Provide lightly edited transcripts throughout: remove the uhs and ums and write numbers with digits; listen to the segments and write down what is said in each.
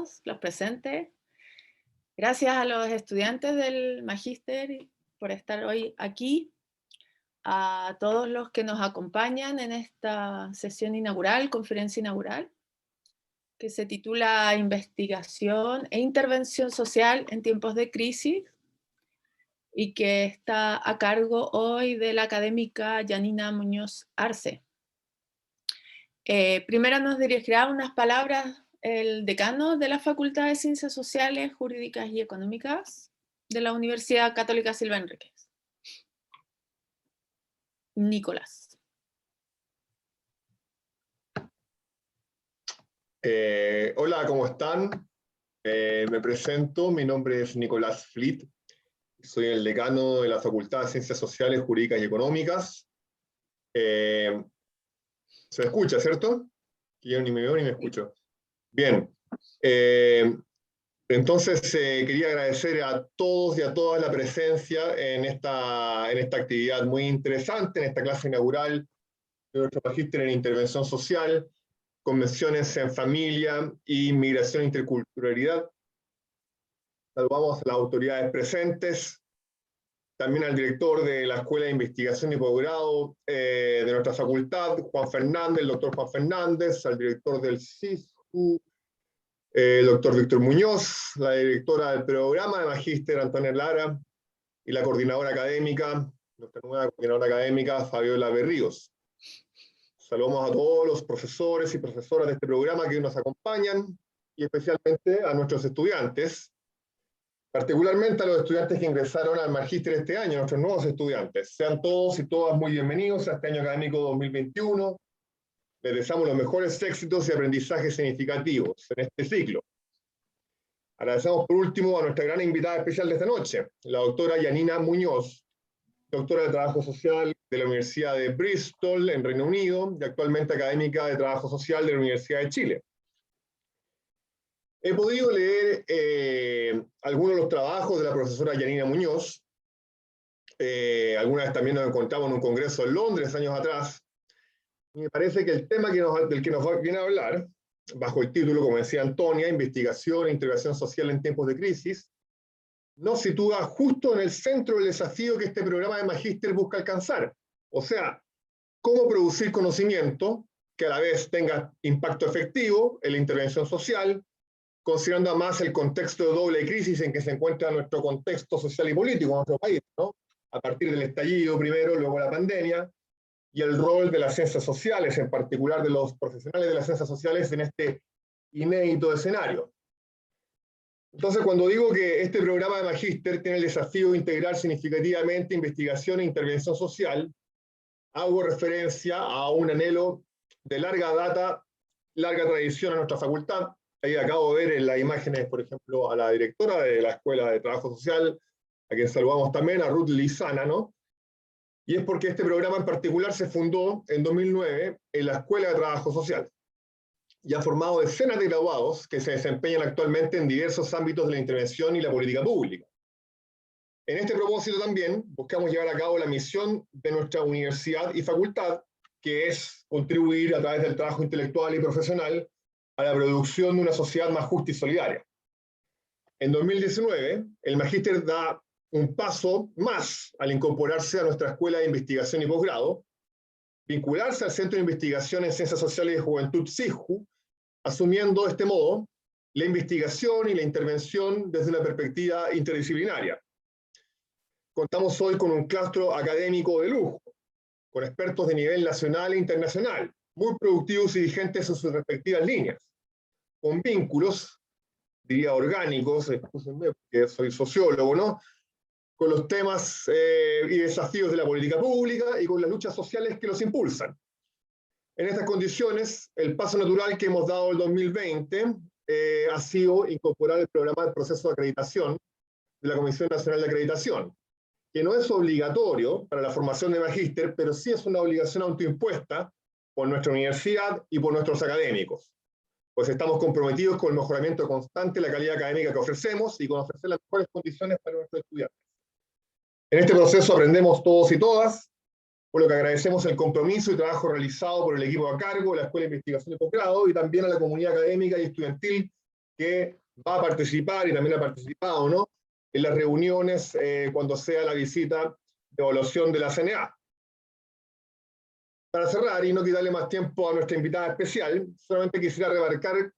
todos los presentes. Gracias a los estudiantes del Magíster por estar hoy aquí, a todos los que nos acompañan en esta sesión inaugural, conferencia inaugural, que se titula Investigación e Intervención Social en tiempos de crisis, y que está a cargo hoy de la académica Yanina Muñoz Arce. Primero nos dirigirá unas palabras el decano de la Facultad de Ciencias Sociales, Jurídicas y Económicas de la Universidad Católica Silva Enríquez. Nicolás. Hola, ¿cómo están? Me presento, mi nombre es Nicolás Flit, soy el decano de la Facultad de Ciencias Sociales, Jurídicas y Económicas. ¿Se me escucha, cierto? Que yo ni me veo ni me escucho. Bien. Entonces, quería agradecer a todos y a todas la presencia en esta actividad muy interesante, en esta clase inaugural de nuestro magíster en Intervención Social, Convenciones en Familia y Migración e Interculturalidad. Saludamos a las autoridades presentes, también al director de la Escuela de Investigación y Posgrado de nuestra facultad, Juan Fernández, el doctor Juan Fernández, al director del CISU, el doctor Víctor Muñoz, la directora del programa de Magíster, Antonia Lara, y la coordinadora académica, nuestra nueva coordinadora académica, Fabiola Berríos. Saludamos a todos los profesores y profesoras de este programa que nos acompañan, y especialmente a nuestros estudiantes, particularmente a los estudiantes que ingresaron al Magíster este año, nuestros nuevos estudiantes. Sean todos y todas muy bienvenidos a este año académico 2021. Les deseamos los mejores éxitos y aprendizajes significativos en este ciclo. Agradecemos por último a nuestra gran invitada especial de esta noche, la doctora Yanina Muñoz, doctora de Trabajo Social de la Universidad de Bristol, en Reino Unido, y actualmente académica de Trabajo Social de la Universidad de Chile. He podido leer algunos de los trabajos de la profesora Yanina Muñoz. Algunas también nos encontramos en un congreso en Londres años atrás. Y me parece que el tema del que nos viene a hablar, bajo el título, como decía Antonia, Investigación e Integración Social en tiempos de crisis, nos sitúa justo en el centro del desafío que este programa de Magíster busca alcanzar. O sea, cómo producir conocimiento que a la vez tenga impacto efectivo en la intervención social, considerando además el contexto de doble crisis en que se encuentra nuestro contexto social y político en nuestro país, ¿no? A partir del estallido primero, luego la pandemia, y el rol de las ciencias sociales, en particular de los profesionales de las ciencias sociales en este inédito escenario. Entonces, cuando digo que este programa de Magíster tiene el desafío de integrar significativamente investigación e intervención social, hago referencia a un anhelo de larga data, larga tradición en nuestra facultad. Ahí acabo de ver en las imágenes, por ejemplo, a la directora de la Escuela de Trabajo Social, a quien saludamos también, a Ruth Lizana, ¿no? Y es porque este programa en particular se fundó en 2009 en la Escuela de Trabajo Social y ha formado decenas de graduados que se desempeñan actualmente en diversos ámbitos de la intervención y la política pública. En este propósito también buscamos llevar a cabo la misión de nuestra universidad y facultad, que es contribuir a través del trabajo intelectual y profesional a la producción de una sociedad más justa y solidaria. En 2019, el Magíster da un paso más al incorporarse a nuestra Escuela de Investigación y Posgrado, vincularse al Centro de Investigación en Ciencias Sociales y Juventud CISJU, asumiendo de este modo la investigación y la intervención desde una perspectiva interdisciplinaria. Contamos hoy con un claustro académico de lujo, con expertos de nivel nacional e internacional, muy productivos y vigentes en sus respectivas líneas, con vínculos, diría orgánicos, excúsenme porque soy sociólogo, ¿no?, con los temas y desafíos de la política pública y con las luchas sociales que los impulsan. En estas condiciones, el paso natural que hemos dado el 2020 ha sido incorporar el programa del proceso de acreditación de la Comisión Nacional de Acreditación, que no es obligatorio para la formación de magíster, pero sí es una obligación autoimpuesta por nuestra universidad y por nuestros académicos, pues estamos comprometidos con el mejoramiento constante de la calidad académica que ofrecemos y con ofrecer las mejores condiciones para nuestros estudiantes. En este proceso aprendemos todos y todas, por lo que agradecemos el compromiso y trabajo realizado por el equipo a cargo de la Escuela de Investigación y Posgrado y también a la comunidad académica y estudiantil que va a participar y también ha participado, ¿no?, en las reuniones cuando sea la visita de evaluación de la CNA. Para cerrar y no quitarle más tiempo a nuestra invitada especial, solamente quisiera remarcar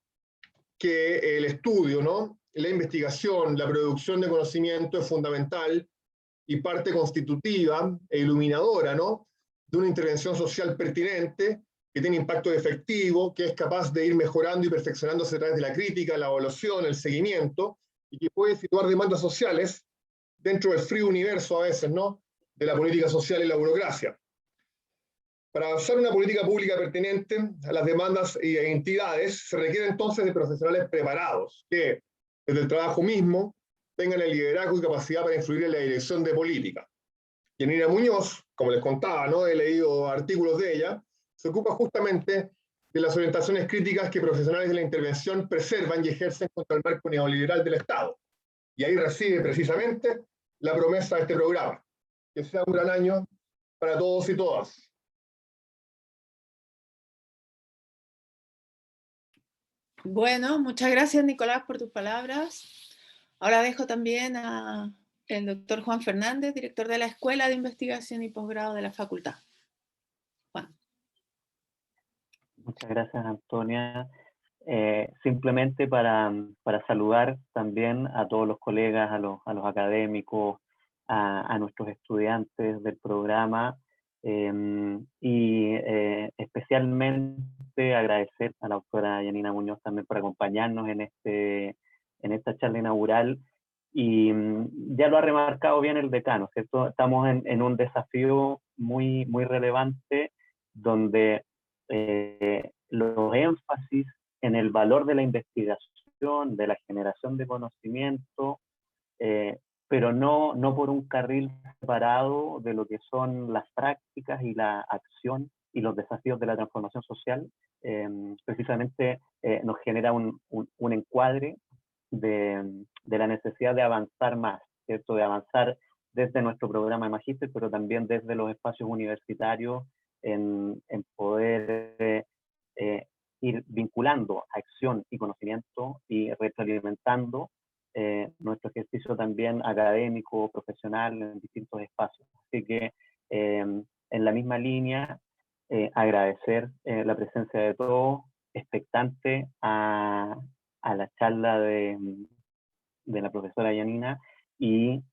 que el estudio, ¿no?, la investigación, la producción de conocimiento es fundamental y parte constitutiva e iluminadora, ¿no?, de una intervención social pertinente, que tiene impacto efectivo, que es capaz de ir mejorando y perfeccionándose a través de la crítica, la evaluación, el seguimiento, y que puede situar demandas sociales dentro del frío universo, a veces, ¿no?, de la política social y la burocracia. Para avanzar una política pública pertinente a las demandas y entidades, se requiere entonces de profesionales preparados, que desde el trabajo mismo tengan el liderazgo y capacidad para influir en la dirección de política. Yanina Muñoz, como les contaba, ¿no?, he leído artículos de ella, se ocupa justamente de las orientaciones críticas que profesionales de la intervención preservan y ejercen contra el marco neoliberal del Estado. Y ahí recibe precisamente la promesa de este programa. Que sea un gran año para todos y todas. Bueno, muchas gracias, Nicolás, por tus palabras. Ahora dejo también al doctor Juan Fernández, director de la Escuela de Investigación y Posgrado de la Facultad. Juan. Muchas gracias, Antonia. Simplemente para saludar también a todos los colegas, a los académicos, a nuestros estudiantes del programa, y especialmente agradecer a la doctora Yanina Muñoz también por acompañarnos en esta charla inaugural. Y ya lo ha remarcado bien el decano, ¿cierto? Estamos en un desafío muy, muy relevante donde los énfasis en el valor de la investigación, de la generación de conocimiento, pero no por un carril separado de lo que son las prácticas y la acción y los desafíos de la transformación social. Precisamente nos genera un encuadre de la necesidad de avanzar más, ¿cierto? De avanzar desde nuestro programa de magíster, pero también desde los espacios universitarios en poder ir vinculando acción y conocimiento y retroalimentando nuestro ejercicio también académico, profesional, en distintos espacios. Así que en la misma línea, agradecer la presencia de todos, expectante a la charla de la profesora Yanina, y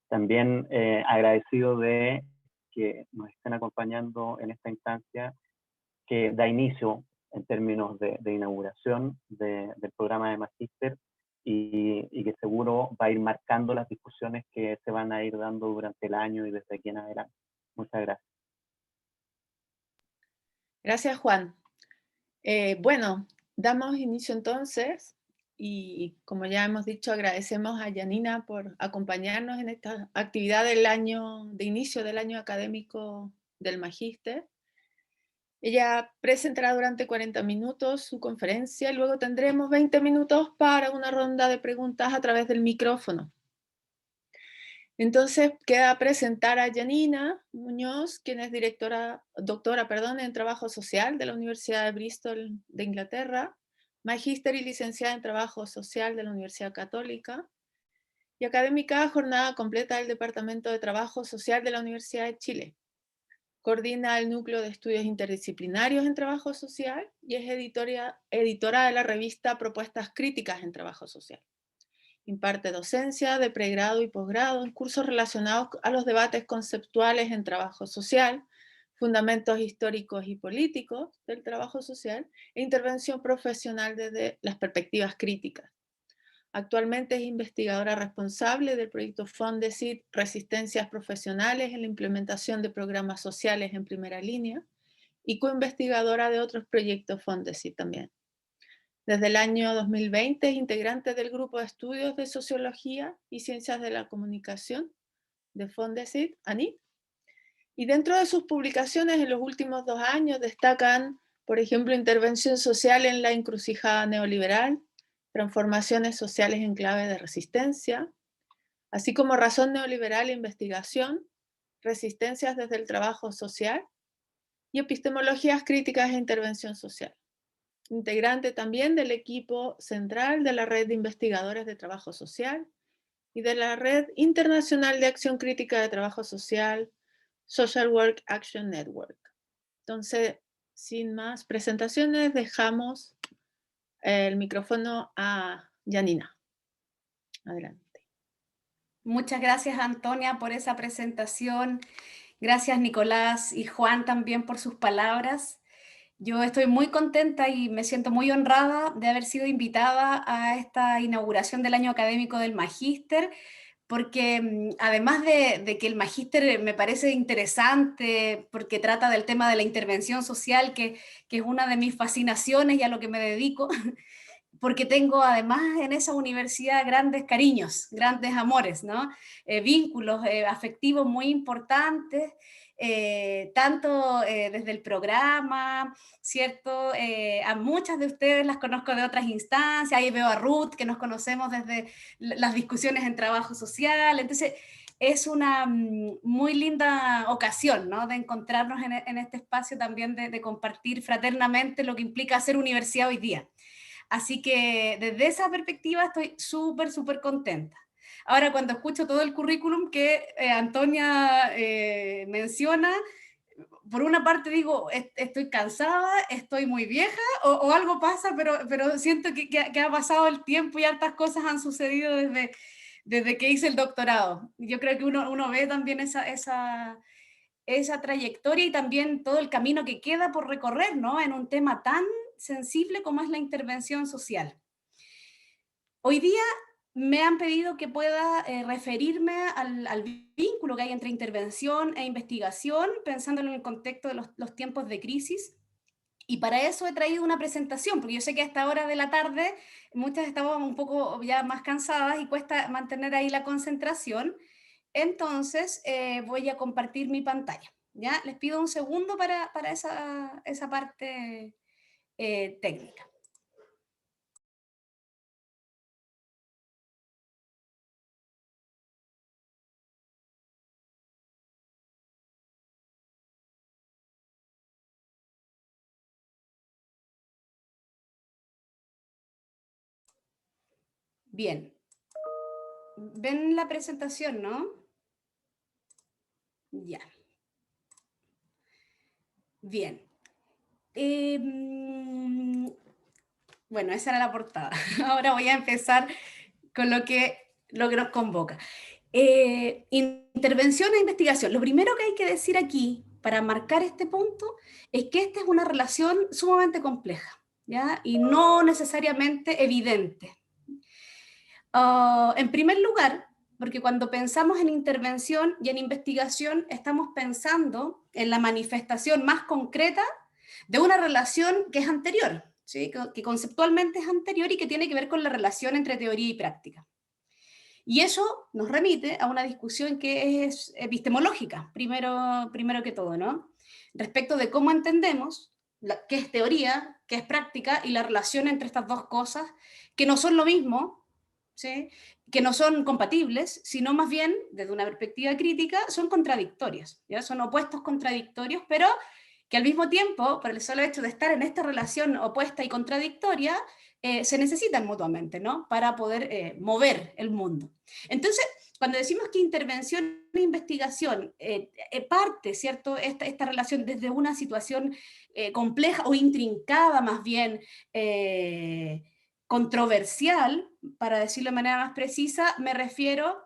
también agradecido de que nos estén acompañando en esta instancia que da inicio en términos de inauguración del programa de magíster, y que seguro va a ir marcando las discusiones que se van a ir dando durante el año y desde aquí en adelante. Muchas gracias. Gracias, Juan. Bueno, damos inicio entonces, y como ya hemos dicho, agradecemos a Yanina por acompañarnos en esta actividad del año, de inicio del año académico del magíster. Ella presentará durante 40 minutos su conferencia y luego tendremos 20 minutos para una ronda de preguntas a través del micrófono. Entonces queda presentar a Yanina Muñoz, quien es doctora en Trabajo Social de la Universidad de Bristol de Inglaterra, magíster y licenciada en Trabajo Social de la Universidad Católica, y académica a jornada completa del Departamento de Trabajo Social de la Universidad de Chile. Coordina el Núcleo de Estudios Interdisciplinarios en Trabajo Social y es editora de la revista Propuestas Críticas en Trabajo Social. Imparte docencia de pregrado y posgrado en cursos relacionados a los debates conceptuales en trabajo social, fundamentos históricos y políticos del trabajo social e intervención profesional desde las perspectivas críticas. Actualmente es investigadora responsable del proyecto Fondesit Resistencias Profesionales en la implementación de programas sociales en primera línea y coinvestigadora de otros proyectos Fondesit también. Desde el año 2020 es integrante del Grupo de Estudios de Sociología y Ciencias de la Comunicación de Fondesit, ANIT. Y dentro de sus publicaciones en los últimos 2 años destacan, por ejemplo, Intervención social en la encrucijada neoliberal, Transformaciones sociales en clave de resistencia, así como Razón neoliberal e investigación, Resistencias desde el trabajo social y Epistemologías críticas e intervención social. integrante también del equipo central de la Red de Investigadores de Trabajo Social y de la Red Internacional de Acción Crítica de Trabajo Social, Social Work Action Network. Entonces, sin más presentaciones, dejamos el micrófono a Janina. Adelante. Muchas gracias, Antonia, por esa presentación. Gracias, Nicolás y Juan, también por sus palabras. Yo estoy muy contenta y me siento muy honrada de haber sido invitada a esta inauguración del año académico del Magíster, porque además de que el Magíster me parece interesante, porque trata del tema de la intervención social, que es una de mis fascinaciones y a lo que me dedico, porque tengo además en esa universidad grandes cariños, grandes amores, ¿no? Vínculos afectivos muy importantes, tanto desde el programa, ¿cierto? A muchas de ustedes las conozco de otras instancias, ahí veo a Ruth, que nos conocemos desde las discusiones en trabajo social, entonces es una muy linda ocasión, ¿no? De encontrarnos en este espacio también de compartir fraternamente lo que implica hacer universidad hoy día. Así que desde esa perspectiva estoy súper, súper contenta. Ahora, cuando escucho todo el currículum que Antonia menciona, por una parte digo, estoy cansada, estoy muy vieja, o algo pasa, pero siento que ha pasado el tiempo y hartas cosas han sucedido desde que hice el doctorado. Yo creo que uno ve también esa trayectoria y también todo el camino que queda por recorrer, ¿no? En un tema tan sensible como es la intervención social. Hoy día me han pedido que pueda referirme al vínculo que hay entre intervención e investigación, pensándolo en el contexto de los tiempos de crisis. Y para eso he traído una presentación, porque yo sé que a esta hora de la tarde muchas estamos un poco ya más cansadas y cuesta mantener ahí la concentración. Entonces voy a compartir mi pantalla. ¿Ya? Les pido un segundo para esa parte técnica. Bien. ¿Ven la presentación, no? Ya. Bien. Bueno, esa era la portada. Ahora voy a empezar con lo que nos convoca. Intervención e investigación. Lo primero que hay que decir aquí, para marcar este punto, es que esta es una relación sumamente compleja, ¿ya? Y no necesariamente evidente. En primer lugar, porque cuando pensamos en intervención y en investigación, estamos pensando en la manifestación más concreta de una relación que es anterior, ¿sí? Que conceptualmente es anterior y que tiene que ver con la relación entre teoría y práctica. Y eso nos remite a una discusión que es epistemológica, primero que todo, ¿no? Respecto de cómo entendemos qué es teoría, qué es práctica y la relación entre estas dos cosas, que no son lo mismo, ¿sí? Que no son compatibles, sino más bien, desde una perspectiva crítica, son contradictorias, ¿ya? Son opuestos contradictorios, pero que al mismo tiempo, por el solo hecho de estar en esta relación opuesta y contradictoria, se necesitan mutuamente, ¿no? Para poder mover el mundo. Entonces, cuando decimos que intervención e investigación parte, ¿cierto? Esta relación desde una situación compleja o intrincada más bien, controversial, para decirlo de manera más precisa, me refiero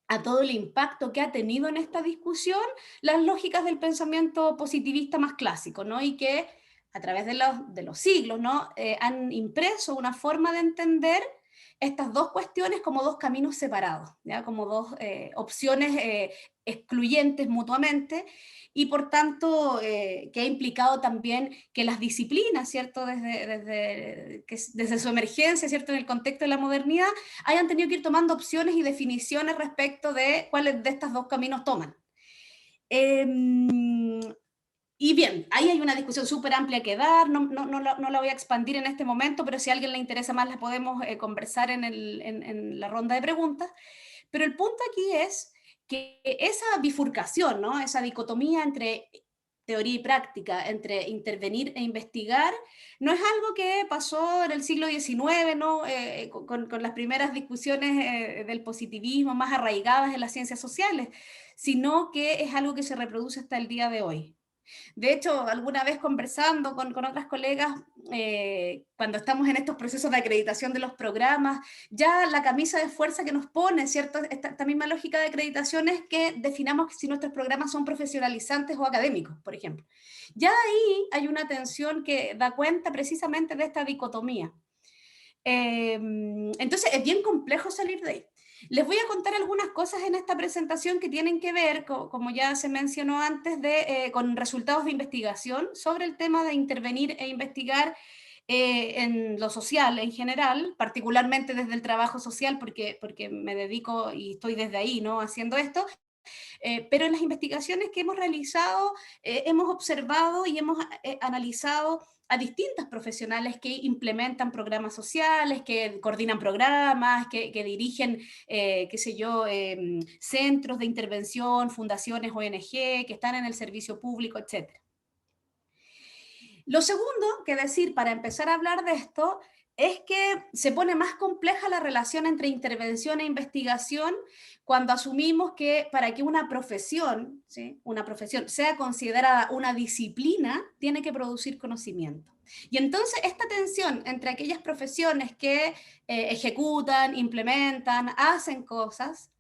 a todo el impacto que ha tenido en esta discusión las lógicas del pensamiento positivista más clásico, ¿no? Y que a través de los siglos, ¿no? Han impreso una forma de entender estas dos cuestiones como dos caminos separados, ¿ya? Como dos opciones excluyentes mutuamente, y por tanto que ha implicado también que las disciplinas, ¿cierto? Desde su emergencia, ¿cierto? En el contexto de la modernidad, hayan tenido que ir tomando opciones y definiciones respecto de cuáles de estos dos caminos toman. Y bien, ahí hay una discusión súper amplia que dar, no la voy a expandir en este momento, pero si a alguien le interesa más la podemos conversar en la ronda de preguntas. Pero el punto aquí es que esa bifurcación, ¿no? Esa dicotomía entre teoría y práctica, entre intervenir e investigar, no es algo que pasó en el siglo XIX, ¿no? Con las primeras discusiones del positivismo más arraigadas en las ciencias sociales, sino que es algo que se reproduce hasta el día de hoy. De hecho, alguna vez conversando con otras colegas, cuando estamos en estos procesos de acreditación de los programas, ya la camisa de fuerza que nos pone, ¿cierto? Esta misma lógica de acreditación es que definamos si nuestros programas son profesionalizantes o académicos, por ejemplo. Ya ahí hay una tensión que da cuenta precisamente de esta dicotomía. Entonces es bien complejo salir de ahí. Les voy a contar algunas cosas en esta presentación que tienen que ver, como ya se mencionó antes, con resultados de investigación sobre el tema de intervenir e investigar en lo social en general, particularmente desde el trabajo social, porque me dedico y estoy desde ahí, ¿no? Haciendo esto. Pero en las investigaciones que hemos realizado, hemos observado y hemos analizado a distintas profesionales que implementan programas sociales, que coordinan programas, que dirigen, qué sé yo, centros de intervención, fundaciones, ONG, que están en el servicio público, etc. Lo segundo que decir para empezar a hablar de esto es que se pone más compleja la relación entre intervención e investigación cuando asumimos que para que una profesión, ¿sí?, una profesión sea considerada una disciplina, tiene que producir conocimiento. Y entonces esta tensión entre aquellas profesiones que ejecutan, implementan, hacen cosas,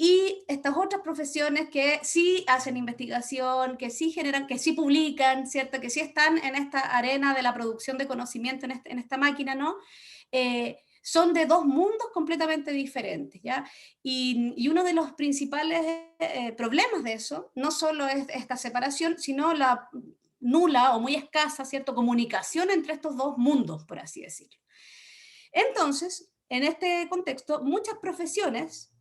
y estas otras profesiones que sí hacen investigación, que sí generan, que sí publican, ¿cierto? Que sí están en esta arena de la producción de conocimiento, en esta máquina, ¿no? Son de dos mundos completamente diferentes, ¿ya? Y uno de los principales problemas de eso, no solo es esta separación, sino la nula o muy escasa, ¿cierto?, comunicación entre estos dos mundos, por así decirlo. Entonces, en este contexto, muchas profesiones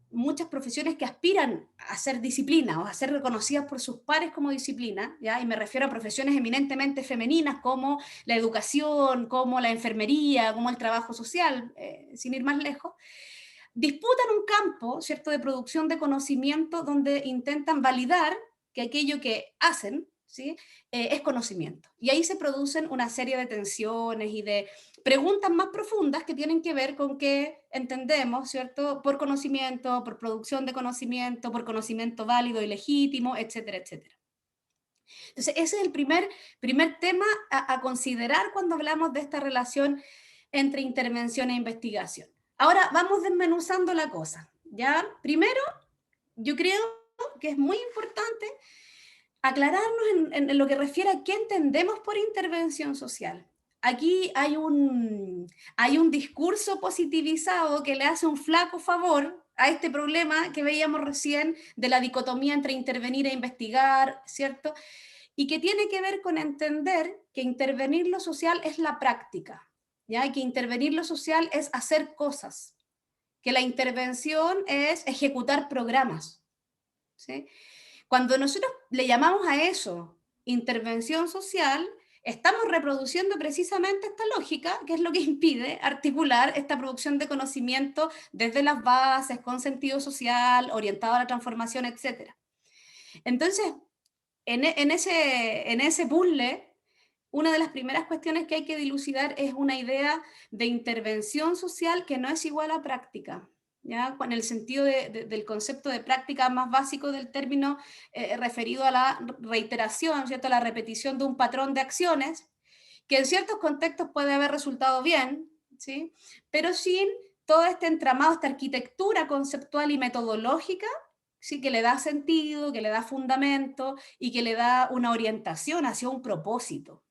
que aspiran a ser disciplina o a ser reconocidas por sus pares como disciplina, ¿ya? Y me refiero a profesiones eminentemente femeninas como la educación, como la enfermería, como el trabajo social, sin ir más lejos, disputan un campo, ¿cierto?, de producción de conocimiento donde intentan validar que aquello que hacen, ¿sí?, es conocimiento. Y ahí se producen una serie de tensiones y de preguntas más profundas que tienen que ver con qué entendemos, ¿cierto?, por conocimiento, por producción de conocimiento, por conocimiento válido y legítimo, etcétera, etcétera. Entonces, ese es el primer tema a considerar cuando hablamos de esta relación entre intervención e investigación. Ahora vamos desmenuzando la cosa, ¿ya? Primero, yo creo que es muy importante aclararnos en lo que refiere a qué entendemos por intervención social. Aquí hay un discurso positivizado que le hace un flaco favor a este problema que veíamos recién de la dicotomía entre intervenir e investigar, ¿cierto? Y que tiene que ver con entender que intervenir lo social es la práctica, ¿ya? Y que intervenir lo social es hacer cosas, que la intervención es ejecutar programas, ¿sí? Cuando nosotros le llamamos a eso intervención social, estamos reproduciendo precisamente esta lógica, que es lo que impide articular esta producción de conocimiento desde las bases, con sentido social, orientado a la transformación, etc. Entonces, en ese puzzle, una de las primeras cuestiones que hay que dilucidar es una idea de intervención social que no es igual a práctica, ¿ya? En el sentido del concepto de práctica más básico del término referido a la reiteración, ¿cierto?, a la repetición de un patrón de acciones, que en ciertos contextos puede haber resultado bien, ¿sí?, pero sin todo este entramado, esta arquitectura conceptual y metodológica, sí, que le da sentido, que le da fundamento y que le da una orientación hacia un propósito.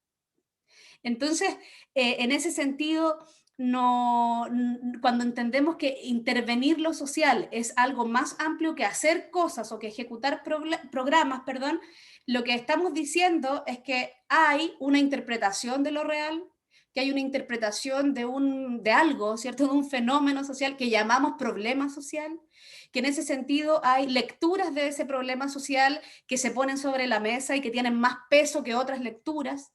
Entonces, en ese sentido, cuando entendemos que intervenir lo social es algo más amplio que hacer cosas o que ejecutar programas, perdón, lo que estamos diciendo es que hay una interpretación de lo real, que hay una interpretación de algo, ¿cierto?, de un fenómeno social que llamamos problema social, que en ese sentido hay lecturas de ese problema social que se ponen sobre la mesa y que tienen más peso que otras lecturas,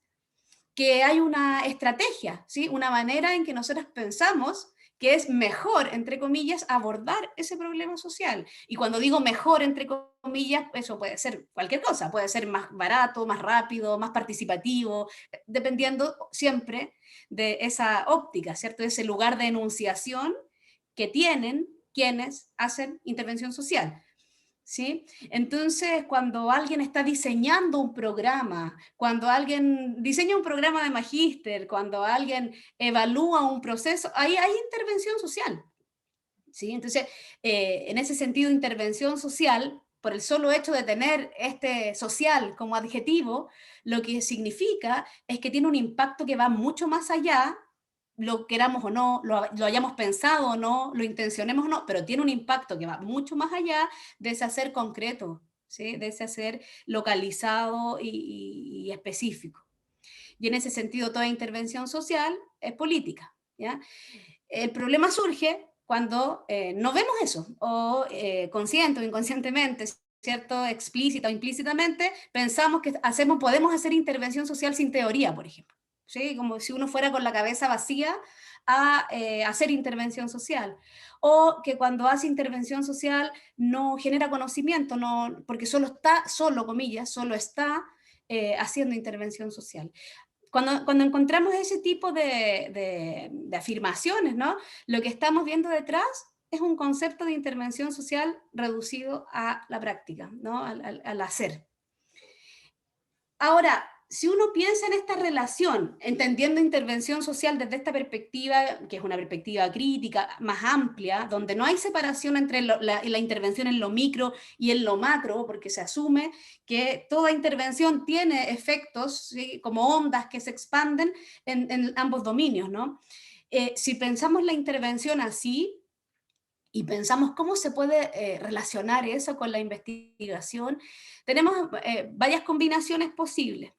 que hay una estrategia, ¿sí?, una manera en que nosotros pensamos que es mejor, entre comillas, abordar ese problema social. Y cuando digo mejor, entre comillas, eso puede ser cualquier cosa, puede ser más barato, más rápido, más participativo, dependiendo siempre de esa óptica, ¿cierto? De ese lugar de enunciación que tienen quienes hacen intervención social. ¿Sí? Entonces, cuando alguien está diseñando un programa, cuando alguien diseña un programa de magíster, cuando alguien evalúa un proceso, ahí hay intervención social. ¿Sí? Entonces, en ese sentido, intervención social, por el solo hecho de tener este social como adjetivo, lo que significa es que tiene un impacto que va mucho más allá, lo queramos o no, lo hayamos pensado o no, lo intencionemos o no, pero tiene un impacto que va mucho más allá de ese hacer concreto, ¿sí? De ese hacer localizado y específico. Y en ese sentido, toda intervención social es política, ¿ya? El problema surge cuando no vemos eso, o consciente o inconscientemente, ¿cierto? Explícita o implícitamente, pensamos que podemos hacer intervención social sin teoría, por ejemplo. ¿Sí? Como si uno fuera con la cabeza vacía a hacer intervención social. O que cuando hace intervención social no genera conocimiento, no, porque solo está haciendo intervención social. Cuando encontramos ese tipo de afirmaciones, ¿no? Lo que estamos viendo detrás es un concepto de intervención social reducido a la práctica, ¿no? Al hacer. Ahora, si uno piensa en esta relación, entendiendo intervención social desde esta perspectiva, que es una perspectiva crítica, más amplia, donde no hay separación entre la intervención en lo micro y en lo macro, porque se asume que toda intervención tiene efectos, ¿sí? Como ondas que se expanden en ambos dominios, ¿no? Si pensamos la intervención así, y pensamos cómo se puede relacionar eso con la investigación, tenemos varias combinaciones posibles.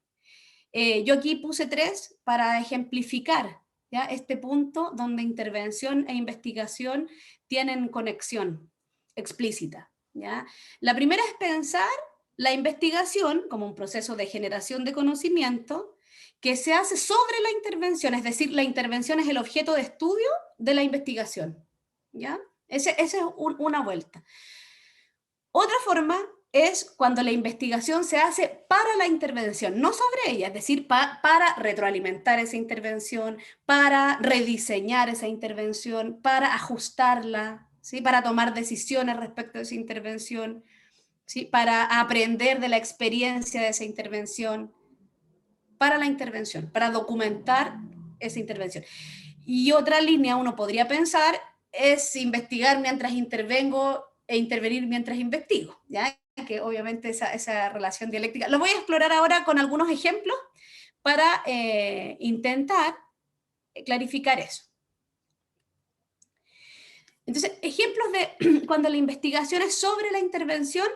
Yo aquí puse 3 para ejemplificar, ¿ya? Este punto donde intervención e investigación tienen conexión explícita, ¿ya? La primera es pensar la investigación como un proceso de generación de conocimiento que se hace sobre la intervención, es decir, la intervención es el objeto de estudio de la investigación, ¿ya? Esa es una vuelta. Otra forma es cuando la investigación se hace para la intervención, no sobre ella, es decir, para retroalimentar esa intervención, para rediseñar esa intervención, para ajustarla, ¿sí? Para tomar decisiones respecto a esa intervención, ¿sí? Para aprender de la experiencia de esa intervención, para la intervención, para documentar esa intervención. Y otra línea uno podría pensar es investigar mientras intervengo e intervenir mientras investigo, ¿ya? Que obviamente esa relación dialéctica. Lo voy a explorar ahora con algunos ejemplos para intentar clarificar eso. Entonces, ejemplos de cuando la investigación es sobre la intervención.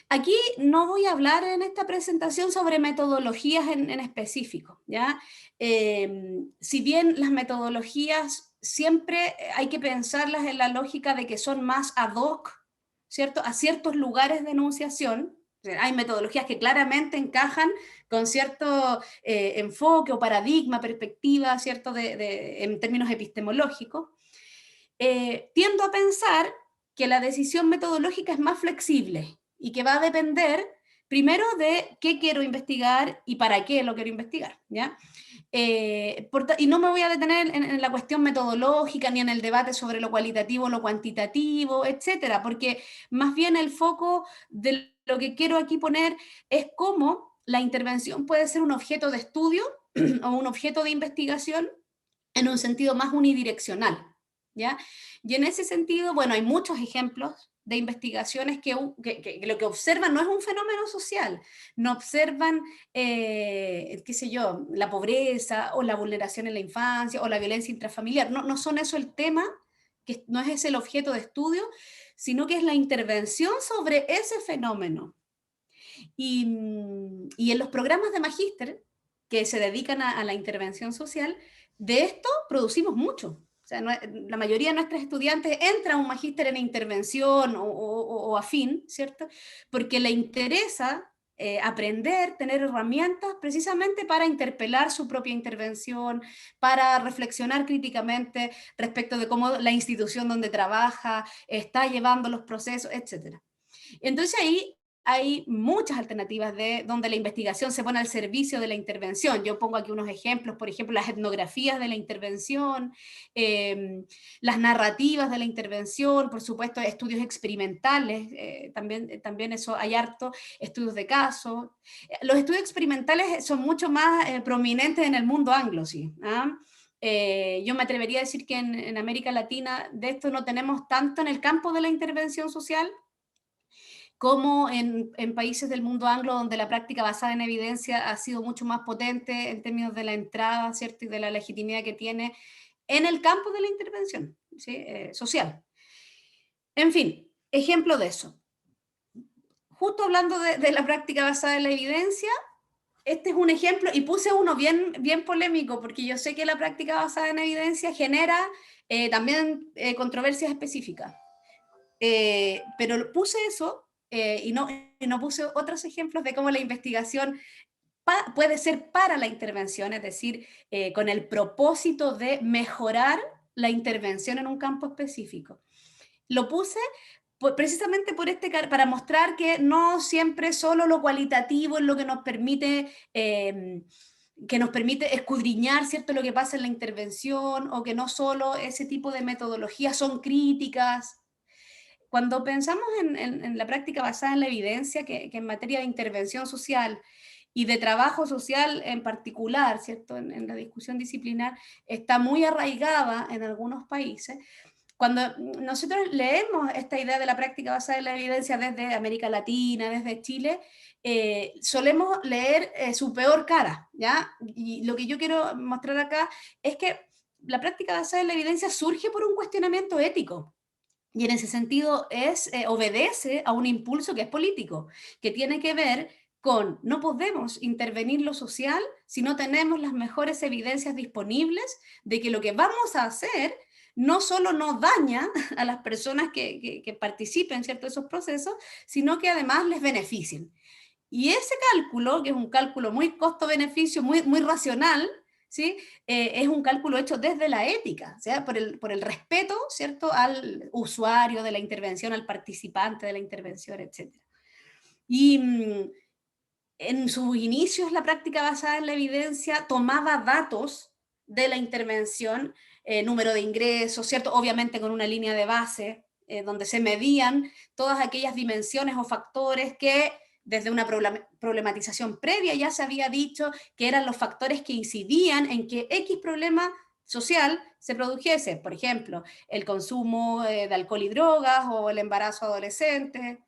Aquí no voy a hablar en esta presentación sobre metodologías en específico, ¿ya? Si bien las metodologías siempre hay que pensarlas en la lógica de que son más ad hoc, ¿cierto? A ciertos lugares de enunciación. Hay metodologías que claramente encajan con cierto enfoque o paradigma, perspectiva, ¿cierto? En términos epistemológicos. Tiendo a pensar que la decisión metodológica es más flexible y que va a depender primero de qué quiero investigar y para qué lo quiero investigar, ¿ya? Y no me voy a detener en la cuestión metodológica ni en el debate sobre lo cualitativo, lo cuantitativo, etcétera, porque más bien el foco de lo que quiero aquí poner es cómo la intervención puede ser un objeto de estudio o un objeto de investigación en un sentido más unidireccional, ¿ya? Y en ese sentido, bueno, hay muchos ejemplos de investigaciones que lo que observan no es un fenómeno social, no observan, qué sé yo, la pobreza o la vulneración en la infancia o la violencia intrafamiliar, no son eso el tema, que no es ese el objeto de estudio, sino que es la intervención sobre ese fenómeno. Y en los programas de magíster que se dedican a la intervención social, de esto producimos mucho. O sea, la mayoría de nuestros estudiantes entra a un magíster en intervención o afín, ¿cierto? Porque le interesa aprender, tener herramientas precisamente para interpelar su propia intervención, para reflexionar críticamente respecto de cómo la institución donde trabaja está llevando los procesos, etc. Entonces ahí hay muchas alternativas de donde la investigación se pone al servicio de la intervención. Yo pongo aquí unos ejemplos, por ejemplo, las etnografías de la intervención, las narrativas de la intervención, por supuesto, estudios experimentales, también eso hay harto, estudios de caso. Los estudios experimentales son mucho más prominentes en el mundo anglo, sí. ¿Ah? Yo me atrevería a decir que en América Latina de esto no tenemos tanto en el campo de la intervención social, como en países del mundo anglo, donde la práctica basada en evidencia ha sido mucho más potente en términos de la entrada, ¿cierto? Y de la legitimidad que tiene en el campo de la intervención, ¿sí? Social. En fin, ejemplo de eso. Justo hablando de la práctica basada en la evidencia, este es un ejemplo, y puse uno bien polémico, porque yo sé que la práctica basada en evidencia genera también controversias específicas. Pero puse eso y no puse otros ejemplos de cómo la investigación puede ser para la intervención, es decir, con el propósito de mejorar la intervención en un campo específico. Lo puse precisamente para mostrar que no siempre solo lo cualitativo es lo que nos permite escudriñar, ¿cierto?, lo que pasa en la intervención, o que no solo ese tipo de metodologías son críticas. Cuando pensamos en la práctica basada en la evidencia, que en materia de intervención social y de trabajo social en particular, ¿cierto?, en la discusión disciplinar, está muy arraigada en algunos países. Cuando nosotros leemos esta idea de la práctica basada en la evidencia desde América Latina, desde Chile, solemos leer su peor cara, ¿ya? Y lo que yo quiero mostrar acá es que la práctica basada en la evidencia surge por un cuestionamiento ético. Y en ese sentido obedece a un impulso que es político, que tiene que ver con no podemos intervenir lo social si no tenemos las mejores evidencias disponibles de que lo que vamos a hacer no solo no daña a las personas que participen, ¿cierto?, de esos procesos, sino que además les beneficien. Y ese cálculo, que es un cálculo muy costo-beneficio, muy racional, ¿sí? Es un cálculo hecho desde la ética, ¿sí? por el respeto, ¿cierto?, al usuario de la intervención, al participante de la intervención, etc. Y en sus inicios la práctica basada en la evidencia tomaba datos de la intervención, número de ingresos, ¿cierto?, obviamente con una línea de base, donde se medían todas aquellas dimensiones o factores que desde una problematización previa ya se había dicho que eran los factores que incidían en que X problema social se produjese, por ejemplo, el consumo de alcohol y drogas o el embarazo adolescente.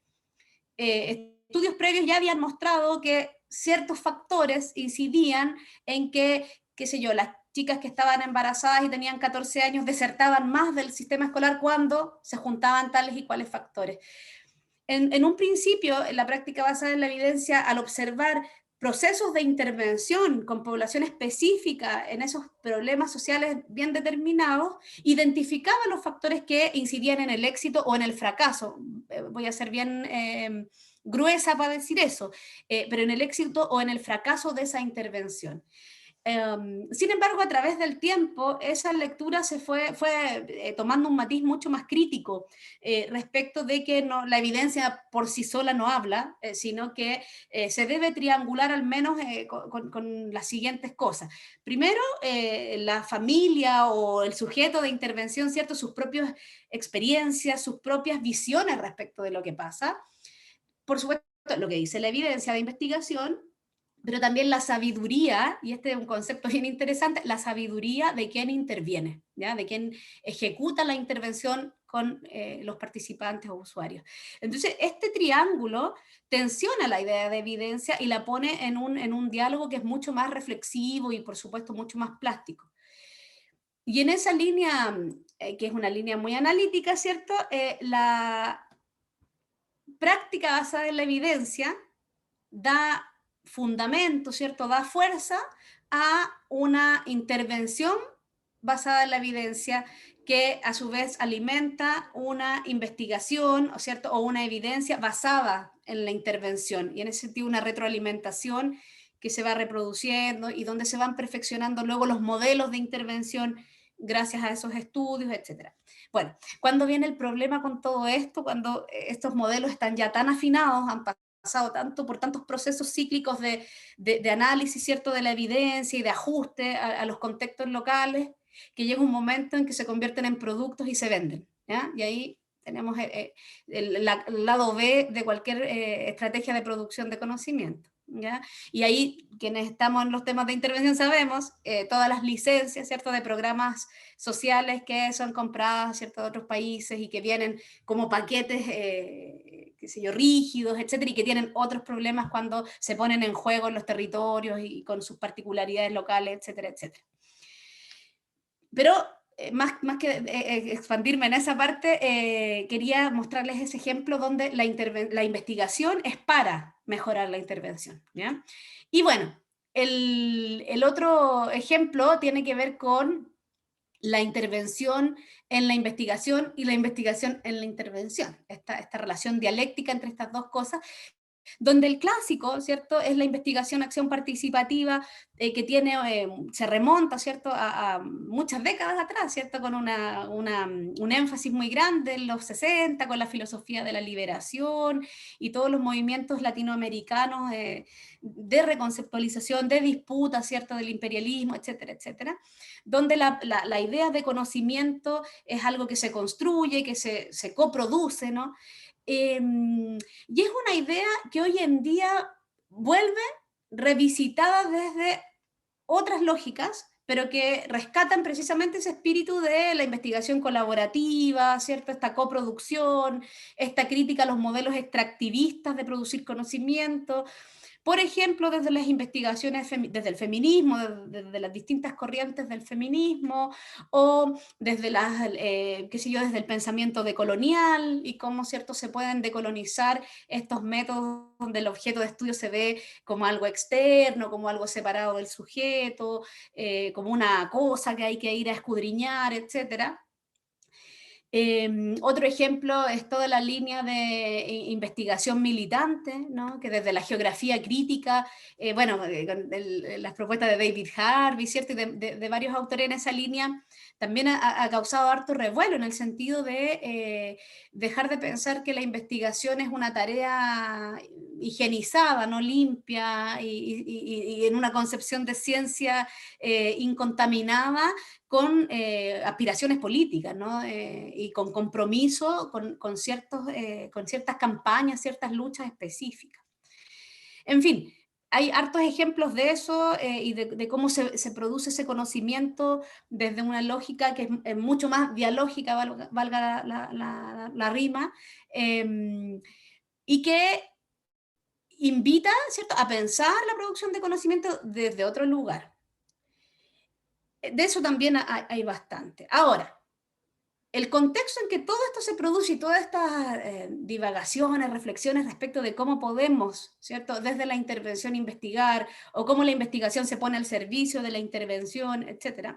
Estudios previos ya habían mostrado que ciertos factores incidían en que, qué sé yo, las chicas que estaban embarazadas y tenían 14 años desertaban más del sistema escolar cuando se juntaban tales y cuales factores. En un principio, la práctica basada en la evidencia, al observar procesos de intervención con población específica en esos problemas sociales bien determinados, identificaba los factores que incidían en el éxito o en el fracaso. Voy a ser bien gruesa para decir eso, pero en el éxito o en el fracaso de esa intervención. Sin embargo, a través del tiempo, esa lectura se fue tomando un matiz mucho más crítico respecto de que la evidencia por sí sola no habla, sino que se debe triangular al menos con las siguientes cosas. Primero, la familia o el sujeto de intervención, ¿cierto?, sus propias experiencias, sus propias visiones respecto de lo que pasa. Por supuesto, lo que dice la evidencia de investigación, pero también la sabiduría, y este es un concepto bien interesante, la sabiduría de quien interviene, ¿ya?, de quien ejecuta la intervención con los participantes o usuarios. Entonces, este triángulo tensiona la idea de evidencia y la pone en un diálogo que es mucho más reflexivo y, por supuesto, mucho más plástico. Y en esa línea, que es una línea muy analítica, ¿cierto?, la práctica basada en la evidencia da fundamento, ¿cierto?, da fuerza a una intervención basada en la evidencia que a su vez alimenta una investigación, ¿cierto? O una evidencia basada en la intervención, y en ese sentido una retroalimentación que se va reproduciendo y donde se van perfeccionando luego los modelos de intervención gracias a esos estudios, etc. Bueno, ¿cuándo viene el problema con todo esto? Cuando estos modelos están ya tan afinados, han pasado por tantos procesos cíclicos de análisis, ¿cierto?, de la evidencia y de ajuste a los contextos locales, que llega un momento en que se convierten en productos y se venden, ¿ya? Y ahí tenemos el lado B de cualquier estrategia de producción de conocimiento, ¿ya? Y ahí, quienes estamos en los temas de intervención sabemos, todas las licencias, ¿cierto?, de programas sociales que son compradas, ¿cierto?, de otros países y que vienen como paquetes, qué sé yo, rígidos, etcétera, y que tienen otros problemas cuando se ponen en juego en los territorios y con sus particularidades locales, etcétera, etcétera. Pero más que expandirme en esa parte, quería mostrarles ese ejemplo donde la investigación es para mejorar la intervención, ¿ya? Y bueno, el otro ejemplo tiene que ver con la intervención en la investigación y la investigación en la intervención, esta relación dialéctica entre estas dos cosas, donde el clásico, ¿cierto?, es la investigación-acción participativa, que tiene, se remonta, ¿cierto?, a muchas décadas atrás, ¿cierto?, con un énfasis muy grande en los 60, con la filosofía de la liberación y todos los movimientos latinoamericanos de reconceptualización, de disputa, ¿cierto?, del imperialismo, etcétera, etcétera, donde la idea de conocimiento es algo que se construye, que se coproduce, ¿no? Y es una idea que hoy en día vuelve revisitada desde otras lógicas, pero que rescatan precisamente ese espíritu de la investigación colaborativa, ¿cierto? Esta coproducción, esta crítica a los modelos extractivistas de producir conocimiento. Por ejemplo, desde las investigaciones, desde el feminismo, desde las distintas corrientes del feminismo, o desde qué sé yo, desde el pensamiento decolonial, y cómo, ¿cierto?, se pueden decolonizar estos métodos donde el objeto de estudio se ve como algo externo, como algo separado del sujeto, como una cosa que hay que ir a escudriñar, etcétera. Otro ejemplo es toda la línea de investigación militante, ¿no?, que desde la geografía crítica, con las propuestas de David Harvey, ¿cierto?, y de varios autores en esa línea, también ha causado harto revuelo en el sentido de dejar de pensar que la investigación es una tarea higienizada, no limpia, y en una concepción de ciencia incontaminada, con aspiraciones políticas, ¿no? Y con compromiso con ciertas campañas, ciertas luchas específicas. En fin, hay hartos ejemplos de eso y de cómo se produce ese conocimiento desde una lógica que es mucho más dialógica, valga la rima, y que invita, ¿cierto?, a pensar la producción de conocimiento desde otro lugar. De eso también hay bastante. Ahora, el contexto en que todo esto se produce y todas estas divagaciones, reflexiones respecto de cómo podemos, ¿cierto?, desde la intervención investigar, o cómo la investigación se pone al servicio de la intervención, etc.,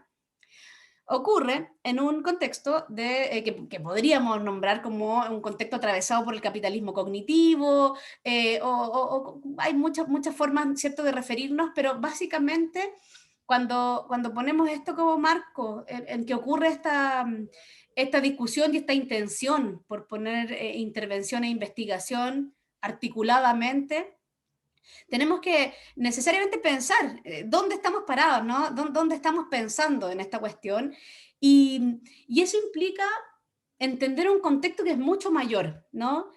ocurre en un contexto que podríamos nombrar como un contexto atravesado por el capitalismo cognitivo, hay muchas formas, ¿cierto?, de referirnos, pero básicamente cuando ponemos esto como marco en que ocurre esta discusión y esta intención por poner intervención e investigación articuladamente, tenemos que necesariamente pensar dónde estamos parados, ¿no? ¿Dónde estamos pensando en esta cuestión? Y eso implica entender un contexto que es mucho mayor, ¿no?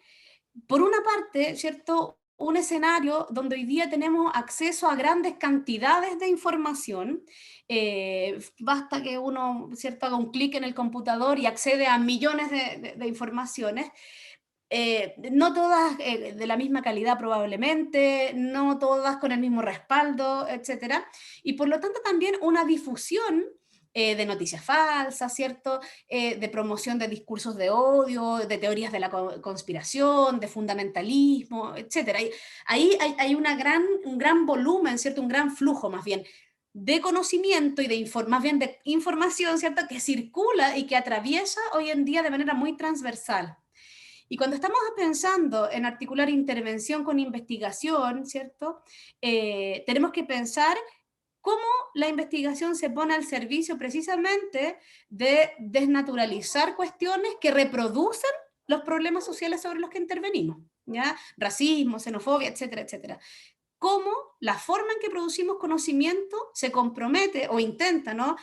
Por una parte, ¿cierto?, un escenario donde hoy día tenemos acceso a grandes cantidades de información, basta que uno, ¿cierto?, haga un clic en el computador y accede a millones de informaciones, no todas de la misma calidad probablemente, no todas con el mismo respaldo, etc. Y por lo tanto también una difusión de noticias falsas, ¿cierto? De promoción de discursos de odio, de teorías de la conspiración, de fundamentalismo, etc. Ahí hay un gran volumen, ¿cierto? Un gran flujo más bien de conocimiento y más bien de información, ¿cierto?, que circula y que atraviesa hoy en día de manera muy transversal. Y cuando estamos pensando en articular intervención con investigación, ¿cierto?, tenemos que pensar cómo la investigación se pone al servicio precisamente de desnaturalizar cuestiones que reproducen los problemas sociales sobre los que intervenimos, ¿ya? Racismo, xenofobia, etcétera, etcétera. Cómo la forma en que producimos conocimiento se compromete o intenta, ¿no?,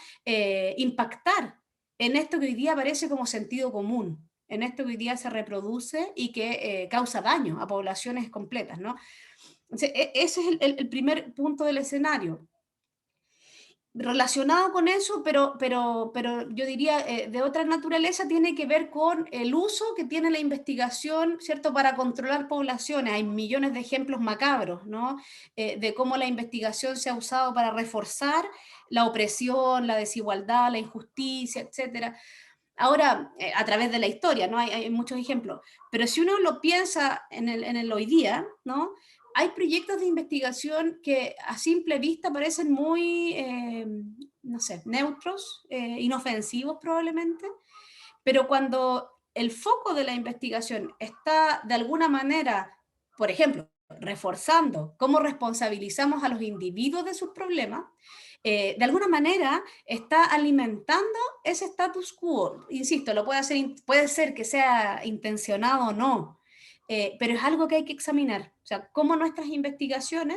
impactar en esto que hoy día parece como sentido común, en esto que hoy día se reproduce y que causa daño a poblaciones completas, ¿no? Entonces, ese es el primer punto del escenario. Relacionado con eso, pero yo diría de otra naturaleza, tiene que ver con el uso que tiene la investigación, ¿cierto?, para controlar poblaciones. Hay millones de ejemplos macabros, ¿no?, de cómo la investigación se ha usado para reforzar la opresión, la desigualdad, la injusticia, etcétera. Ahora, a través de la historia, ¿no? Hay muchos ejemplos, pero si uno lo piensa en el hoy día, ¿no?, hay proyectos de investigación que a simple vista parecen muy, no sé, neutros, inofensivos probablemente, pero cuando el foco de la investigación está de alguna manera, por ejemplo, reforzando cómo responsabilizamos a los individuos de sus problemas, de alguna manera está alimentando ese status quo. Insisto, puede ser que sea intencionado o no, pero es algo que hay que examinar. O sea, cómo nuestras investigaciones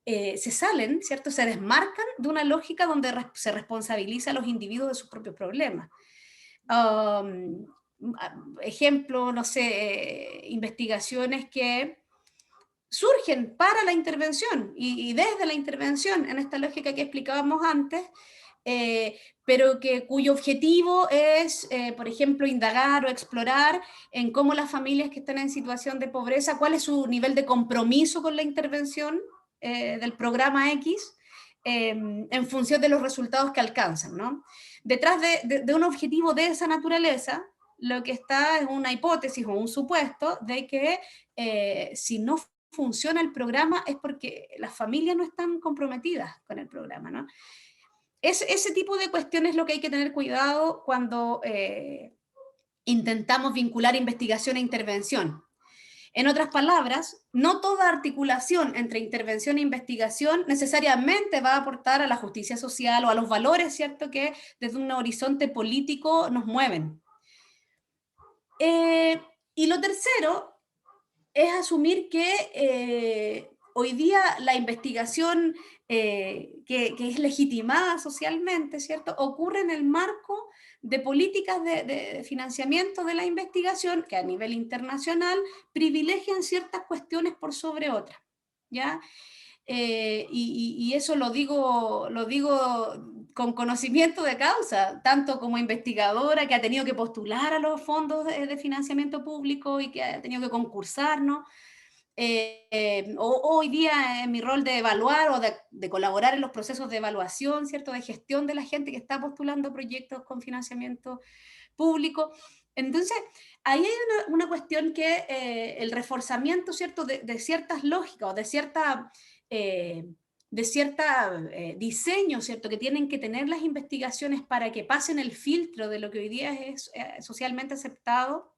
se salen, ¿cierto? Se desmarcan de una lógica donde se responsabiliza a los individuos de sus propios problemas. Um, Ejemplo, no sé, investigaciones que surgen para la intervención y desde la intervención, en esta lógica que explicábamos antes, pero cuyo objetivo es, por ejemplo, indagar o explorar en cómo las familias que están en situación de pobreza, cuál es su nivel de compromiso con la intervención del programa X, en función de los resultados que alcanzan, ¿no? Detrás de un objetivo de esa naturaleza, lo que está es una hipótesis o un supuesto de que si no funciona el programa es porque las familias no están comprometidas con el programa, ¿no? Ese tipo de cuestiones es lo que hay que tener cuidado cuando intentamos vincular investigación e intervención. En otras palabras, no toda articulación entre intervención e investigación necesariamente va a aportar a la justicia social o a los valores, ¿cierto?, que desde un horizonte político nos mueven. Y lo tercero es asumir que hoy día la investigación que es legitimada socialmente, ¿cierto?, ocurre en el marco de políticas de financiamiento de la investigación que a nivel internacional privilegian ciertas cuestiones por sobre otras, ¿ya? Y eso lo digo con conocimiento de causa, tanto como investigadora que ha tenido que postular a los fondos de financiamiento público y que ha tenido que concursar, ¿no? Hoy día en mi rol de evaluar o de colaborar en los procesos de evaluación, ¿cierto?, de gestión de la gente que está postulando proyectos con financiamiento público. Entonces, ahí hay una cuestión que el reforzamiento, ¿cierto?, de ciertas lógicas o de cierta diseño, ¿cierto?, que tienen que tener las investigaciones para que pasen el filtro de lo que hoy día es socialmente aceptado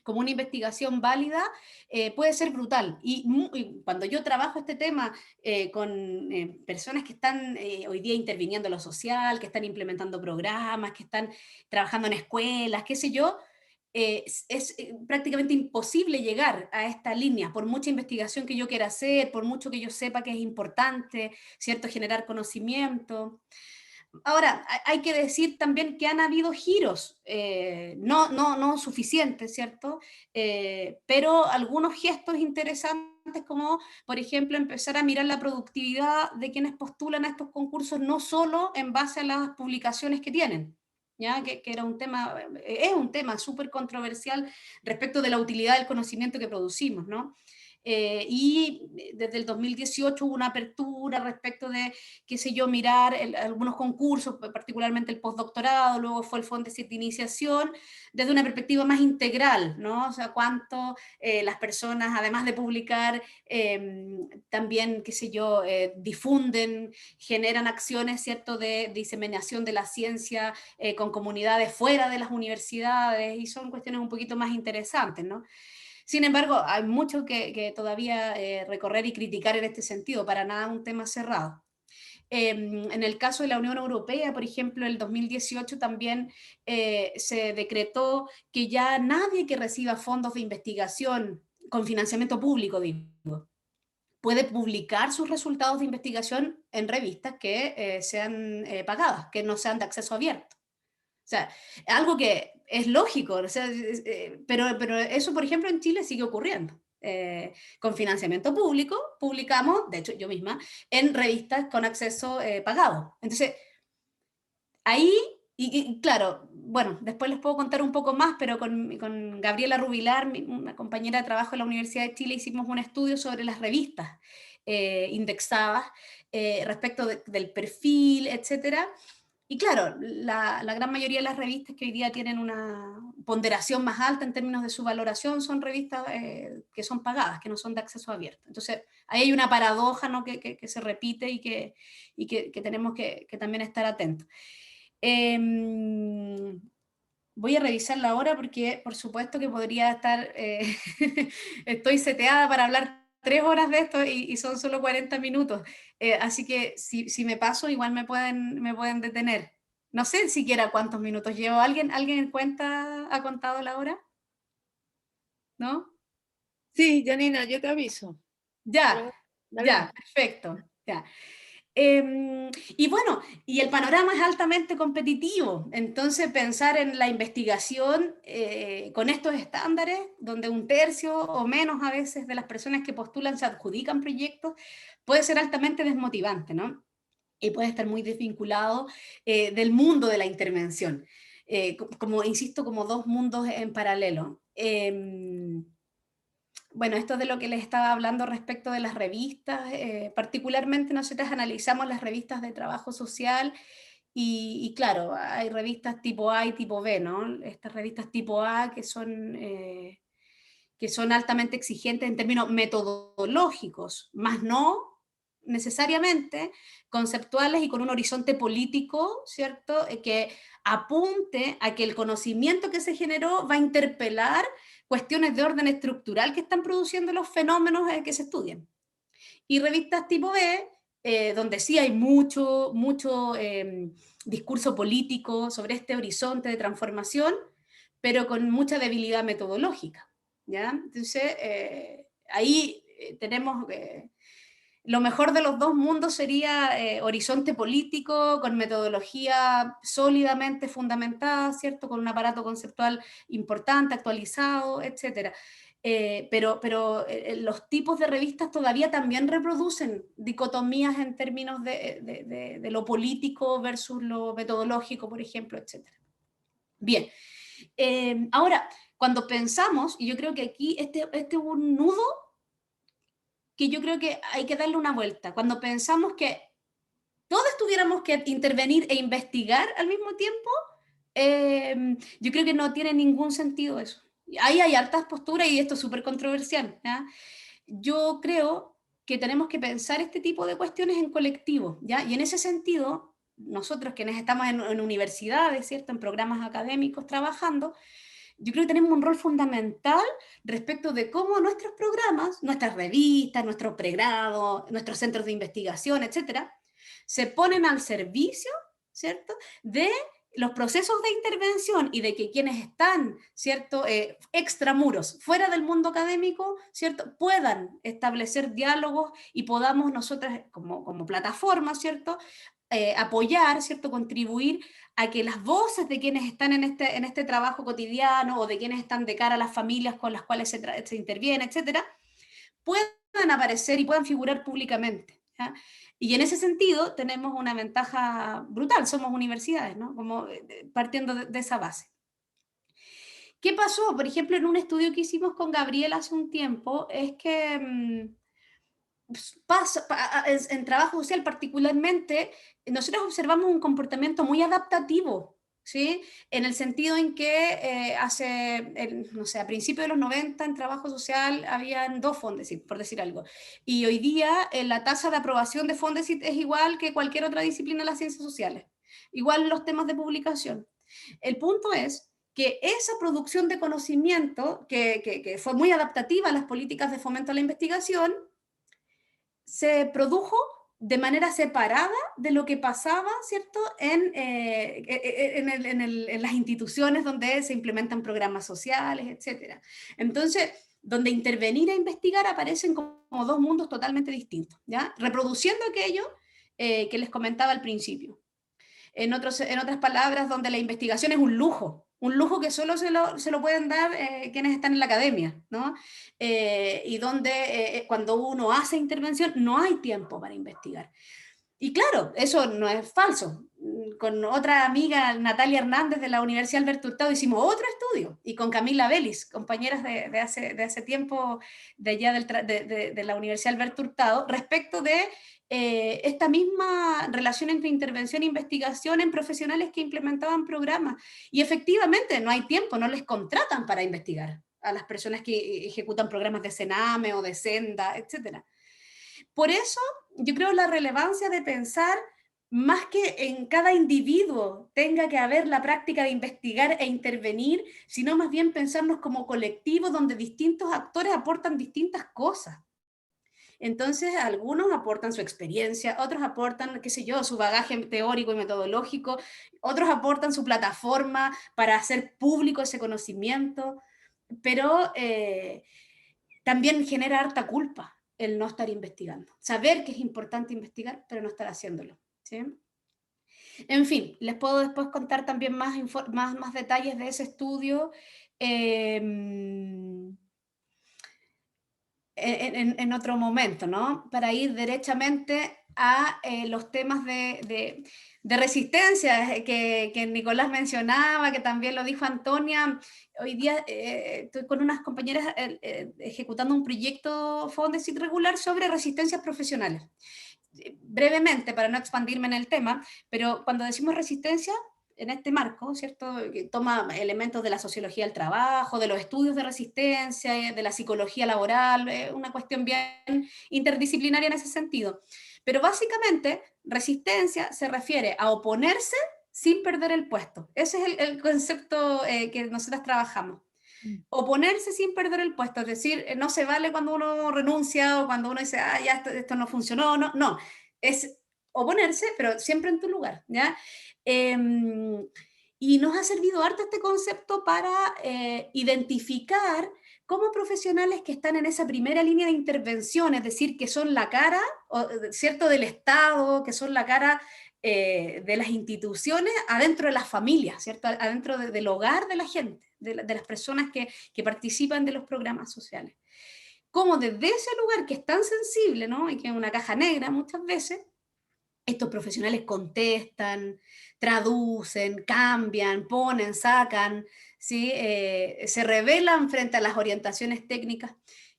como una investigación válida, puede ser brutal. Y cuando yo trabajo este tema con personas que están hoy día interviniendo en lo social, que están implementando programas, que están trabajando en escuelas, qué sé yo, es prácticamente imposible llegar a esta línea, por mucha investigación que yo quiera hacer, por mucho que yo sepa que es importante, ¿cierto?, generar conocimiento. Ahora, hay que decir también que han habido giros, no suficientes, ¿cierto? Pero algunos gestos interesantes como, por ejemplo, empezar a mirar la productividad de quienes postulan a estos concursos, no solo en base a las publicaciones que tienen, ¿ya? Que era es un tema súper controversial respecto de la utilidad del conocimiento que producimos, ¿no? y desde el 2018 hubo una apertura respecto de, qué sé yo, mirar algunos concursos, particularmente el postdoctorado, luego fue el Fondesit de Iniciación, desde una perspectiva más integral, ¿no? O sea, cuánto las personas, además de publicar, también, qué sé yo, difunden, generan acciones, ¿cierto?, de diseminación de la ciencia con comunidades fuera de las universidades, y son cuestiones un poquito más interesantes, ¿no? Sin embargo, hay mucho que todavía recorrer y criticar en este sentido, para nada un tema cerrado. En el caso de la Unión Europea, por ejemplo, en el 2018 también se decretó que ya nadie que reciba fondos de investigación con financiamiento público, digo, puede publicar sus resultados de investigación en revistas que sean pagadas, que no sean de acceso abierto. O sea, algo que es lógico, o sea, pero eso, por ejemplo, en Chile sigue ocurriendo. Con financiamiento público, publicamos, de hecho yo misma, en revistas con acceso pagado. Entonces, ahí, y claro, bueno, después les puedo contar un poco más, pero con Gabriela Rubilar, una compañera de trabajo de la Universidad de Chile, hicimos un estudio sobre las revistas indexadas respecto del perfil, etcétera. Y claro, la gran mayoría de las revistas que hoy día tienen una ponderación más alta en términos de su valoración son revistas que son pagadas, que no son de acceso abierto. Entonces, ahí hay una paradoja, ¿no?, que se repite y que tenemos que también estar atentos. Voy a revisar la hora porque, por supuesto, que podría estar, estoy seteada para hablar 3 horas de esto y son solo 40 minutos. Así que si me paso, igual me pueden detener. No sé siquiera cuántos minutos llevo. ¿Alguien ha contado la hora? ¿No? Sí, Janina, yo te aviso. Ya, Pero, dale ya, nomás. perfecto. Ya. Y bueno, y el panorama es altamente competitivo, entonces pensar en la investigación con estos estándares, donde 1/3 o menos a veces de las personas que postulan se adjudican proyectos, puede ser altamente desmotivante, ¿no? Y puede estar muy desvinculado del mundo de la intervención, como, insisto, como dos mundos en paralelo. Bueno, esto de lo que les estaba hablando respecto de las revistas, particularmente nosotros analizamos las revistas de trabajo social y claro, hay revistas tipo A y tipo B, ¿no? Estas revistas tipo A que son altamente exigentes en términos metodológicos, más no necesariamente conceptuales y con un horizonte político, ¿cierto? Que apunte a que el conocimiento que se generó va a interpelar cuestiones de orden estructural que están produciendo los fenómenos que se estudian. Y revistas tipo B, donde sí hay mucho discurso político sobre este horizonte de transformación, pero con mucha debilidad metodológica, ¿ya? Entonces, ahí tenemos... lo mejor de los dos mundos sería horizonte político, con metodología sólidamente fundamentada, ¿cierto? Con un aparato conceptual importante, actualizado, etc. Pero los tipos de revistas todavía también reproducen dicotomías en términos de lo político versus lo metodológico, por ejemplo, etc. Bien, ahora, cuando pensamos, y yo creo que aquí este es un nudo que yo creo que hay que darle una vuelta. Cuando pensamos que todos tuviéramos que intervenir e investigar al mismo tiempo, yo creo que no tiene ningún sentido eso. Ahí hay hartas posturas y esto es súper controversial, ¿ya? Yo creo que tenemos que pensar este tipo de cuestiones en colectivo, ¿ya? Y en ese sentido, nosotros quienes estamos en universidades, ¿cierto?, en programas académicos trabajando, yo creo que tenemos un rol fundamental respecto de cómo nuestros programas, nuestras revistas, nuestro pregrado, nuestros centros de investigación, etcétera, se ponen al servicio, ¿cierto?, de los procesos de intervención y de que quienes están, ¿cierto?, extramuros, fuera del mundo académico, ¿cierto?, puedan establecer diálogos y podamos nosotras como plataforma, ¿cierto?, apoyar, ¿cierto?, contribuir a que las voces de quienes están en este trabajo cotidiano o de quienes están de cara a las familias con las cuales se interviene, etcétera, puedan aparecer y puedan figurar públicamente, ¿ya? Y en ese sentido tenemos una ventaja brutal, somos universidades, ¿no? Como partiendo de esa base. ¿Qué pasó? Por ejemplo, en un estudio que hicimos con Gabriel hace un tiempo, es que en trabajo social particularmente, nosotros observamos un comportamiento muy adaptativo, ¿sí? En el sentido en que no sé, a principios de los 90 en trabajo social habían 2 Fondesit, por decir algo. Y hoy día la tasa de aprobación de Fondesit es igual que cualquier otra disciplina de las ciencias sociales. Igual los temas de publicación. El punto es que esa producción de conocimiento, que fue muy adaptativa a las políticas de fomento a la investigación, se produjo de manera separada de lo que pasaba, ¿cierto?, en las instituciones donde se implementan programas sociales, etc. Entonces, donde intervenir e investigar aparecen como 2 mundos totalmente distintos, ¿ya? Reproduciendo aquello que les comentaba al principio. En otras palabras, donde la investigación es un lujo que solo se lo pueden dar quienes están en la academia, ¿no? Y donde cuando uno hace intervención no hay tiempo para investigar. Y claro, eso no es falso. Con otra amiga, Natalia Hernández de la Universidad Alberto Hurtado, hicimos otro estudio, y con Camila Belis, compañeras de hace tiempo de allá de la Universidad Alberto Hurtado, respecto de esta misma relación entre intervención e investigación en profesionales que implementaban programas. Y efectivamente no hay tiempo, no les contratan para investigar a las personas que ejecutan programas de Sename o de Senda, etc. Por eso yo creo la relevancia de pensar más que en cada individuo tenga que haber la práctica de investigar e intervenir, sino más bien pensarnos como colectivo donde distintos actores aportan distintas cosas. Entonces, algunos aportan su experiencia, otros aportan, qué sé yo, su bagaje teórico y metodológico, otros aportan su plataforma para hacer público ese conocimiento, pero también genera harta culpa el no estar investigando. Saber que es importante investigar, pero no estar haciéndolo, ¿sí? En fin, les puedo después contar también más detalles de ese estudio en otro momento, ¿no? Para ir derechamente a los temas de resistencia que Nicolás mencionaba, que también lo dijo Antonia. Hoy día estoy con unas compañeras ejecutando un proyecto Fondesit regular sobre resistencias profesionales. Brevemente, para no expandirme en el tema, pero cuando decimos resistencia, en este marco, ¿cierto?, que toma elementos de la sociología del trabajo, de los estudios de resistencia, de la psicología laboral, una cuestión bien interdisciplinaria en ese sentido. Pero básicamente, resistencia se refiere a oponerse sin perder el puesto. Ese es el concepto que nosotros trabajamos. Oponerse sin perder el puesto, es decir, no se vale cuando uno renuncia o cuando uno dice, ya esto no funcionó, no, es oponerse, pero siempre en tu lugar, ¿ya? Y nos ha servido harto este concepto para identificar cómo profesionales que están en esa primera línea de intervención, es decir, que son la cara, ¿cierto?, del Estado, que son la cara de las instituciones, adentro de las familias, ¿cierto?, adentro del hogar de la gente, de las personas que participan de los programas sociales. Cómo desde ese lugar que es tan sensible, ¿no?, y que es una caja negra muchas veces, estos profesionales contestan, traducen, cambian, ponen, sacan, ¿sí? Se rebelan frente a las orientaciones técnicas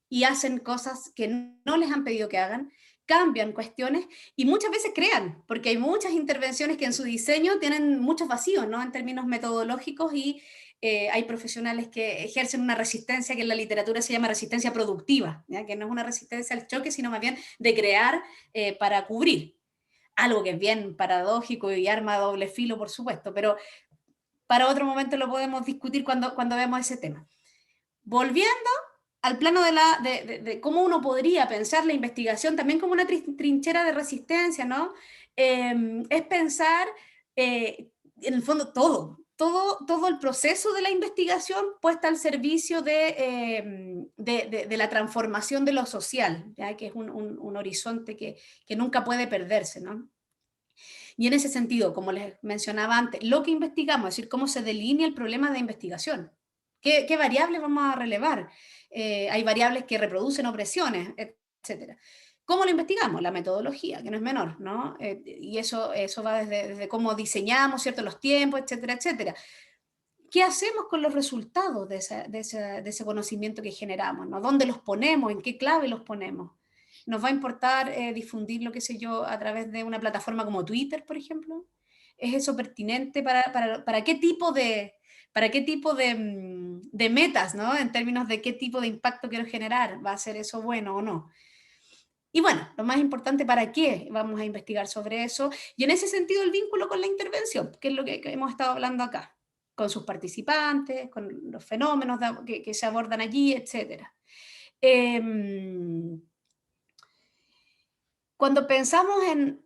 y hacen cosas que no les han pedido que hagan, cambian cuestiones y muchas veces crean, porque hay muchas intervenciones que en su diseño tienen muchos vacíos, ¿no?, en términos metodológicos, y hay profesionales que ejercen una resistencia que en la literatura se llama resistencia productiva, ¿ya?, que no es una resistencia al choque, sino más bien de crear para cubrir. Algo que es bien paradójico y arma de doble filo, por supuesto, pero para otro momento lo podemos discutir cuando vemos ese tema. Volviendo al plano de cómo uno podría pensar la investigación también como una trinchera de resistencia, ¿no? Es pensar, en el fondo, todo el proceso de la investigación puesta al servicio de la transformación de lo social, ¿ya?, que es un horizonte que nunca puede perderse, ¿no? Y en ese sentido, como les mencionaba antes, lo que investigamos, es decir, cómo se delinea el problema de investigación. ¿Qué variables vamos a relevar? Hay variables que reproducen opresiones, etc. ¿Cómo lo investigamos? La metodología, que no es menor, ¿no? Y eso va desde cómo diseñamos, ¿cierto?, los tiempos, etcétera, etcétera. qué hacemos con los resultados de ese conocimiento que generamos, ¿no? ¿Dónde los ponemos? ¿En qué clave los ponemos? ¿Nos va a importar difundirlo, qué sé yo, a través de una plataforma como Twitter, por ejemplo? ¿Es eso pertinente para qué tipo de metas, ¿no? En términos de qué tipo de impacto quiero generar, ¿va a ser eso bueno o no? Y bueno, lo más importante, ¿para qué vamos a investigar sobre eso? Y en ese sentido el vínculo con la intervención, que es lo que hemos estado hablando acá, con sus participantes, con los fenómenos que se abordan allí, etc. Cuando pensamos en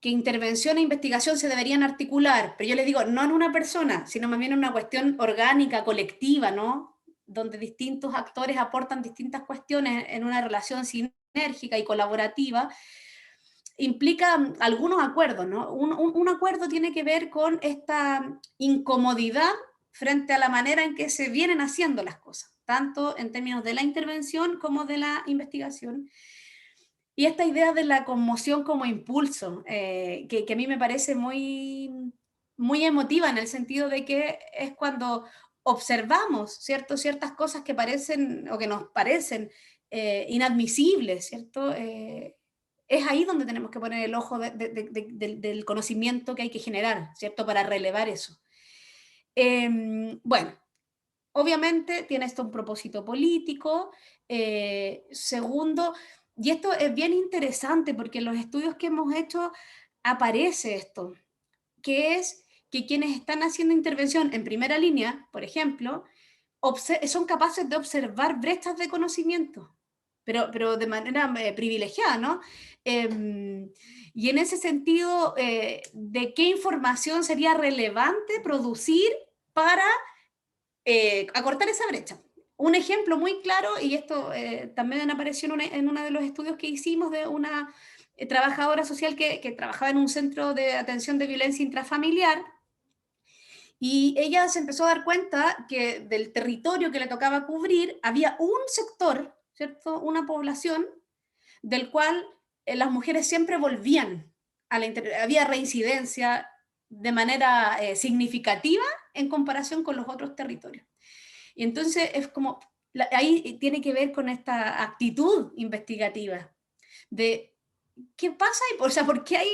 que intervención e investigación se deberían articular, pero yo les digo, no en una persona, sino más bien en una cuestión orgánica, colectiva, ¿no? Donde distintos actores aportan distintas cuestiones en una relación sinérgica y colaborativa, implica algunos acuerdos, ¿no? Un acuerdo tiene que ver con esta incomodidad frente a la manera en que se vienen haciendo las cosas, tanto en términos de la intervención como de la investigación. Y esta idea de la conmoción como impulso, que a mí me parece muy, muy emotiva en el sentido de que es cuando observamos, ¿cierto? Ciertas cosas que parecen o que nos parecen inadmisibles, ¿cierto? Es ahí donde tenemos que poner el ojo del conocimiento que hay que generar, ¿cierto? Para relevar eso. Bueno, obviamente tiene esto un propósito político. Segundo, y esto es bien interesante porque en los estudios que hemos hecho aparece esto, que es que quienes están haciendo intervención en primera línea, por ejemplo, son capaces de observar brechas de conocimiento, pero de manera privilegiada, ¿no? Y en ese sentido, ¿de qué información sería relevante producir para acortar esa brecha? Un ejemplo muy claro, y esto también apareció en uno de los estudios que hicimos de una trabajadora social que trabajaba en un centro de atención de violencia intrafamiliar, y ella se empezó a dar cuenta que del territorio que le tocaba cubrir había un sector, ¿cierto? Una población del cual las mujeres siempre volvían había reincidencia de manera significativa en comparación con los otros territorios. Y entonces es como, ahí tiene que ver con esta actitud investigativa de qué pasa, o sea, por qué hay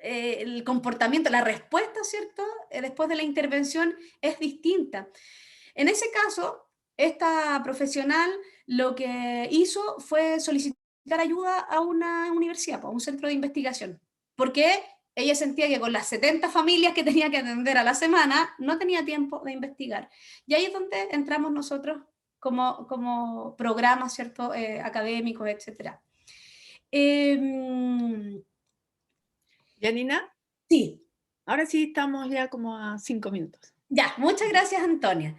el comportamiento, la respuesta, ¿cierto? Después de la intervención es distinta. En ese caso, esta profesional lo que hizo fue solicitar ayuda a una universidad, a un centro de investigación, porque ella sentía que con las 70 familias que tenía que atender a la semana no tenía tiempo de investigar. Y ahí es donde entramos nosotros como programas, ¿cierto? Académicos, etc. Janina, Sí, ahora sí estamos ya como a 5 minutos. ya, muchas gracias, Antonia.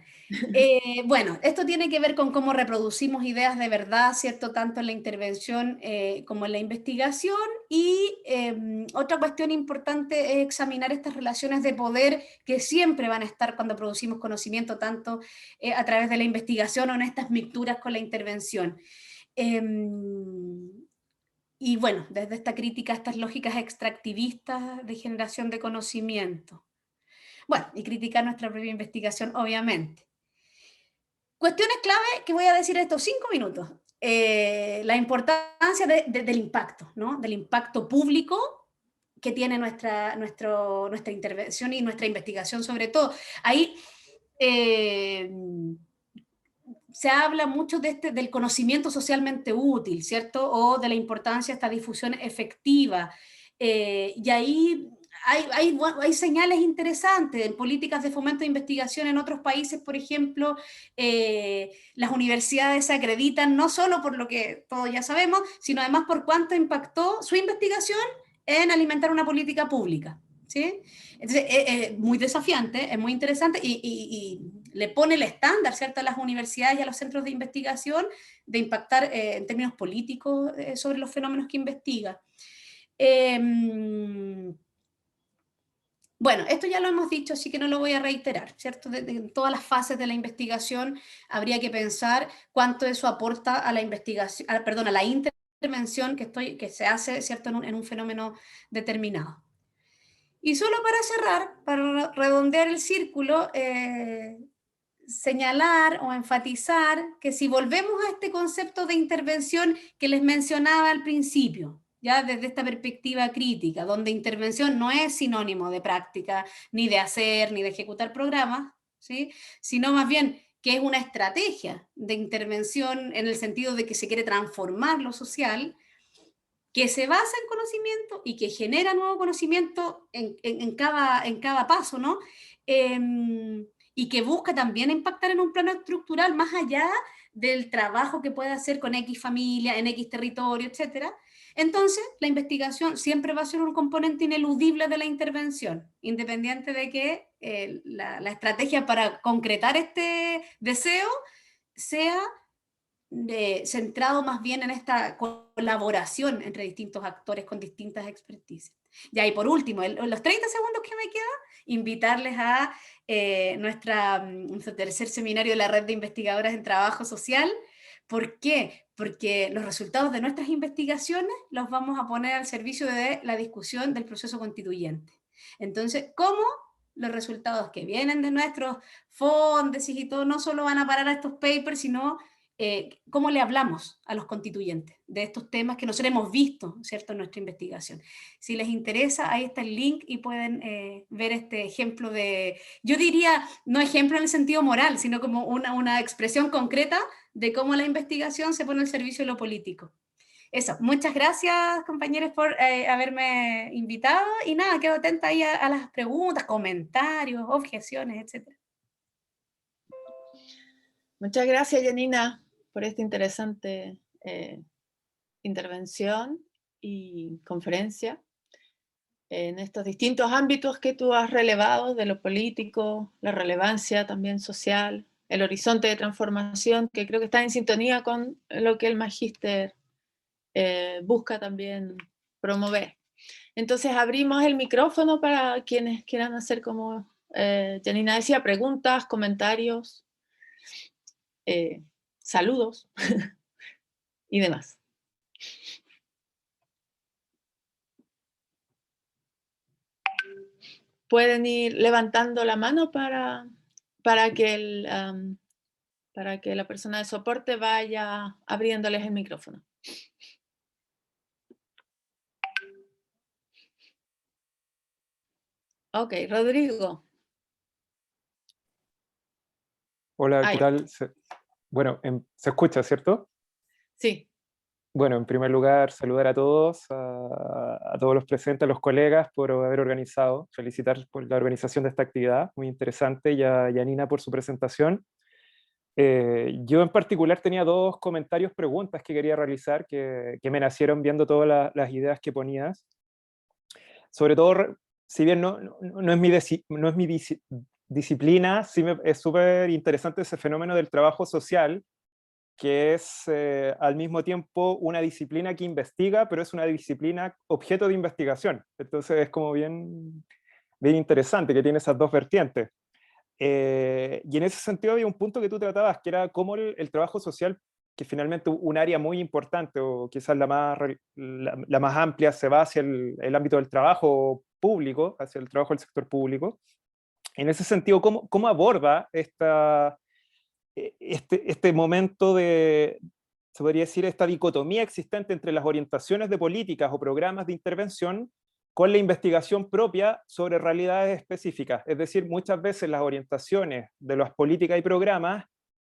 Bueno, esto tiene que ver con cómo reproducimos ideas de verdad, ¿cierto? Tanto en la intervención como en la investigación. Y otra cuestión importante es examinar estas relaciones de poder que siempre van a estar cuando producimos conocimiento, tanto a través de la investigación o en estas mixturas con la intervención. Y bueno, desde esta crítica a estas lógicas extractivistas de generación de conocimiento. Bueno, y criticar nuestra propia investigación, obviamente. Cuestiones clave que voy a decir en estos 5 minutos. La importancia del impacto, ¿no? Del impacto público que tiene nuestra intervención y nuestra investigación sobre todo. Ahí se habla mucho del conocimiento socialmente útil, ¿cierto? O de la importancia de esta difusión efectiva. Y ahí hay señales interesantes en políticas de fomento de investigación en otros países, por ejemplo, las universidades se acreditan no solo por lo que todos ya sabemos, sino además por cuánto impactó su investigación en alimentar una política pública, ¿sí? Entonces, es muy desafiante, es muy interesante y le pone el estándar, ¿cierto?, a las universidades y a los centros de investigación de impactar en términos políticos sobre los fenómenos que investiga. Bueno, esto ya lo hemos dicho, así que no lo voy a reiterar, ¿cierto? En todas las fases de la investigación habría que pensar cuánto eso aporta a la investigación, perdón, a la intervención que se hace, ¿cierto?, en un fenómeno determinado. Y solo para cerrar, para redondear el círculo, señalar o enfatizar que si volvemos a este concepto de intervención que les mencionaba al principio, ya desde esta perspectiva crítica, donde intervención no es sinónimo de práctica, ni de hacer, ni de ejecutar programas, ¿sí? Sino más bien que es una estrategia de intervención en el sentido de que se quiere transformar lo social, que se basa en conocimiento y que genera nuevo conocimiento en cada paso, ¿no? Y que busca también impactar en un plano estructural más allá del trabajo que puede hacer con X familia, en X territorio, etc. Entonces, la investigación siempre va a ser un componente ineludible de la intervención, independiente de que la estrategia para concretar este deseo sea centrado más bien en esta colaboración entre distintos actores con distintas experticias. Ya, y por último, los 30 segundos que me queda, invitarles a nuestro tercer seminario de la Red de Investigadoras en Trabajo Social. ¿Por qué? Porque los resultados de nuestras investigaciones los vamos a poner al servicio de la discusión del proceso constituyente. Entonces, ¿cómo los resultados que vienen de nuestros fondos y todo no solo van a parar a estos papers, sino cómo le hablamos a los constituyentes de estos temas que nosotros hemos visto, ¿cierto?, en nuestra investigación? Si les interesa, ahí está el link y pueden ver este ejemplo de, yo diría, no ejemplo en el sentido moral, sino como una expresión concreta de cómo la investigación se pone al servicio de lo político. Eso, muchas gracias, compañeros, por haberme invitado, y nada, quedo atenta ahí a las preguntas, comentarios, objeciones, etc. Muchas gracias, Janina, por esta interesante intervención y conferencia en estos distintos ámbitos que tú has relevado, de lo político, la relevancia también social, el horizonte de transformación, que creo que está en sintonía con lo que el Magíster busca también promover. Entonces abrimos el micrófono para quienes quieran hacer, como Janina decía, preguntas, comentarios, saludos y demás. Pueden ir levantando la mano para que la persona de soporte vaya abriéndoles el micrófono. Ok, Rodrigo. Hola, ¿qué tal? Bueno, ¿se escucha, cierto? Sí. Bueno, en primer lugar, saludar a todos los presentes, a los colegas por haber organizado, felicitar por la organización de esta actividad, muy interesante, y a Janina por su presentación. Yo en particular tenía dos comentarios, preguntas que quería realizar, que me nacieron viendo todas las ideas que ponías. Sobre todo, si bien no es mi disciplina, sí es súper interesante ese fenómeno del trabajo social, que es al mismo tiempo una disciplina que investiga, pero es una disciplina objeto de investigación. Entonces es como bien interesante que tiene esas dos vertientes. Y en ese sentido había un punto que tú tratabas, que era cómo el trabajo social, que finalmente un área muy importante, o quizás la más amplia, se va hacia el ámbito del trabajo público, hacia el trabajo del sector público. En ese sentido, ¿cómo aborda este momento se podría decir, esta dicotomía existente entre las orientaciones de políticas o programas de intervención con la investigación propia sobre realidades específicas? Es decir, muchas veces las orientaciones de las políticas y programas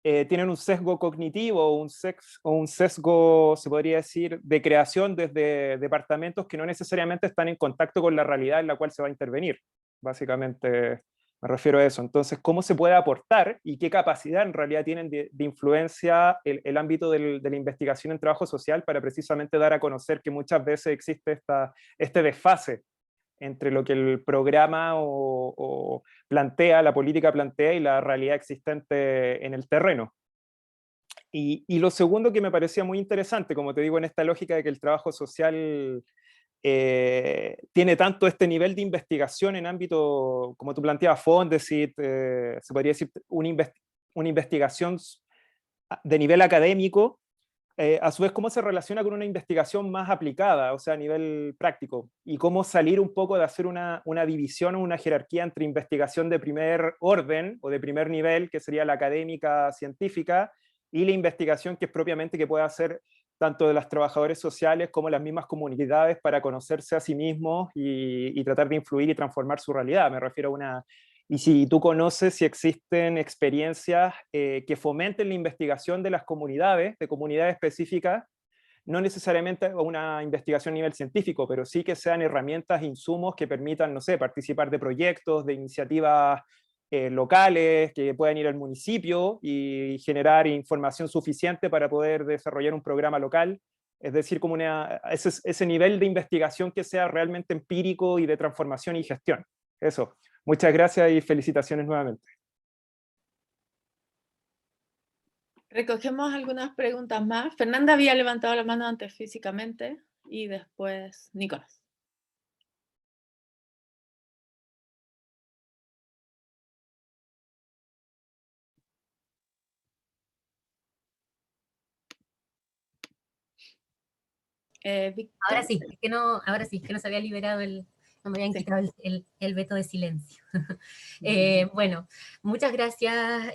tienen un sesgo cognitivo o un sesgo, se podría decir, de creación desde departamentos que no necesariamente están en contacto con la realidad en la cual se va a intervenir. Básicamente me refiero a eso. Entonces, ¿cómo se puede aportar y qué capacidad en realidad tienen de influencia el ámbito de la investigación en trabajo social para precisamente dar a conocer que muchas veces existe este desfase entre lo que el programa o plantea, la política plantea, y la realidad existente en el terreno? Y lo segundo que me parecía muy interesante, como te digo, en esta lógica de que el trabajo social tiene tanto este nivel de investigación en ámbito, como tú planteabas, Fondesit, se podría decir una investigación de nivel académico, a su vez, ¿cómo se relaciona con una investigación más aplicada, o sea, a nivel práctico? Y cómo salir un poco de hacer una división o una jerarquía entre investigación de primer orden o de primer nivel, que sería la académica científica, y la investigación que es propiamente que puede hacer tanto de los trabajadores sociales como las mismas comunidades para conocerse a sí mismos y tratar de influir y transformar su realidad. Me refiero a una... Y si tú conoces si existen experiencias que fomenten la investigación de las comunidades, de comunidades específicas, no necesariamente una investigación a nivel científico, pero sí que sean herramientas, insumos que permitan, no sé, participar de proyectos, de iniciativas locales, que puedan ir al municipio y generar información suficiente para poder desarrollar un programa local. Es decir, como ese nivel de investigación que sea realmente empírico y de transformación y gestión. Eso. Muchas gracias y felicitaciones nuevamente. Recogemos algunas preguntas más. Fernanda había levantado la mano antes físicamente y después Nicolás. Víctor. Ahora sí, es que no se había liberado no me habían quitado el veto de silencio. Bueno, muchas gracias,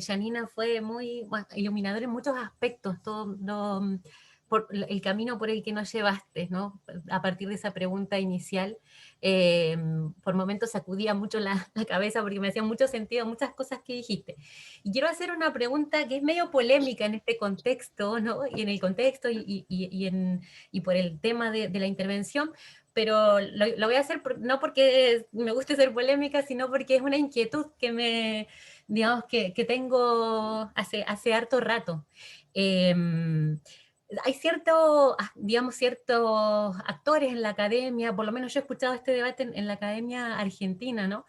Janina, fue muy iluminador en muchos aspectos, por el camino por el que nos llevaste, ¿no? A partir de esa pregunta inicial, por momentos sacudía mucho la cabeza porque me hacían mucho sentido muchas cosas que dijiste. Y quiero hacer una pregunta que es medio polémica en este contexto, ¿no? Y en el contexto y por el tema de la intervención, pero lo voy a hacer no porque me guste ser polémica, sino porque es una inquietud que digamos, que tengo hace harto rato. Hay ciertos actores en la academia, por lo menos yo he escuchado este debate en la academia argentina, ¿no?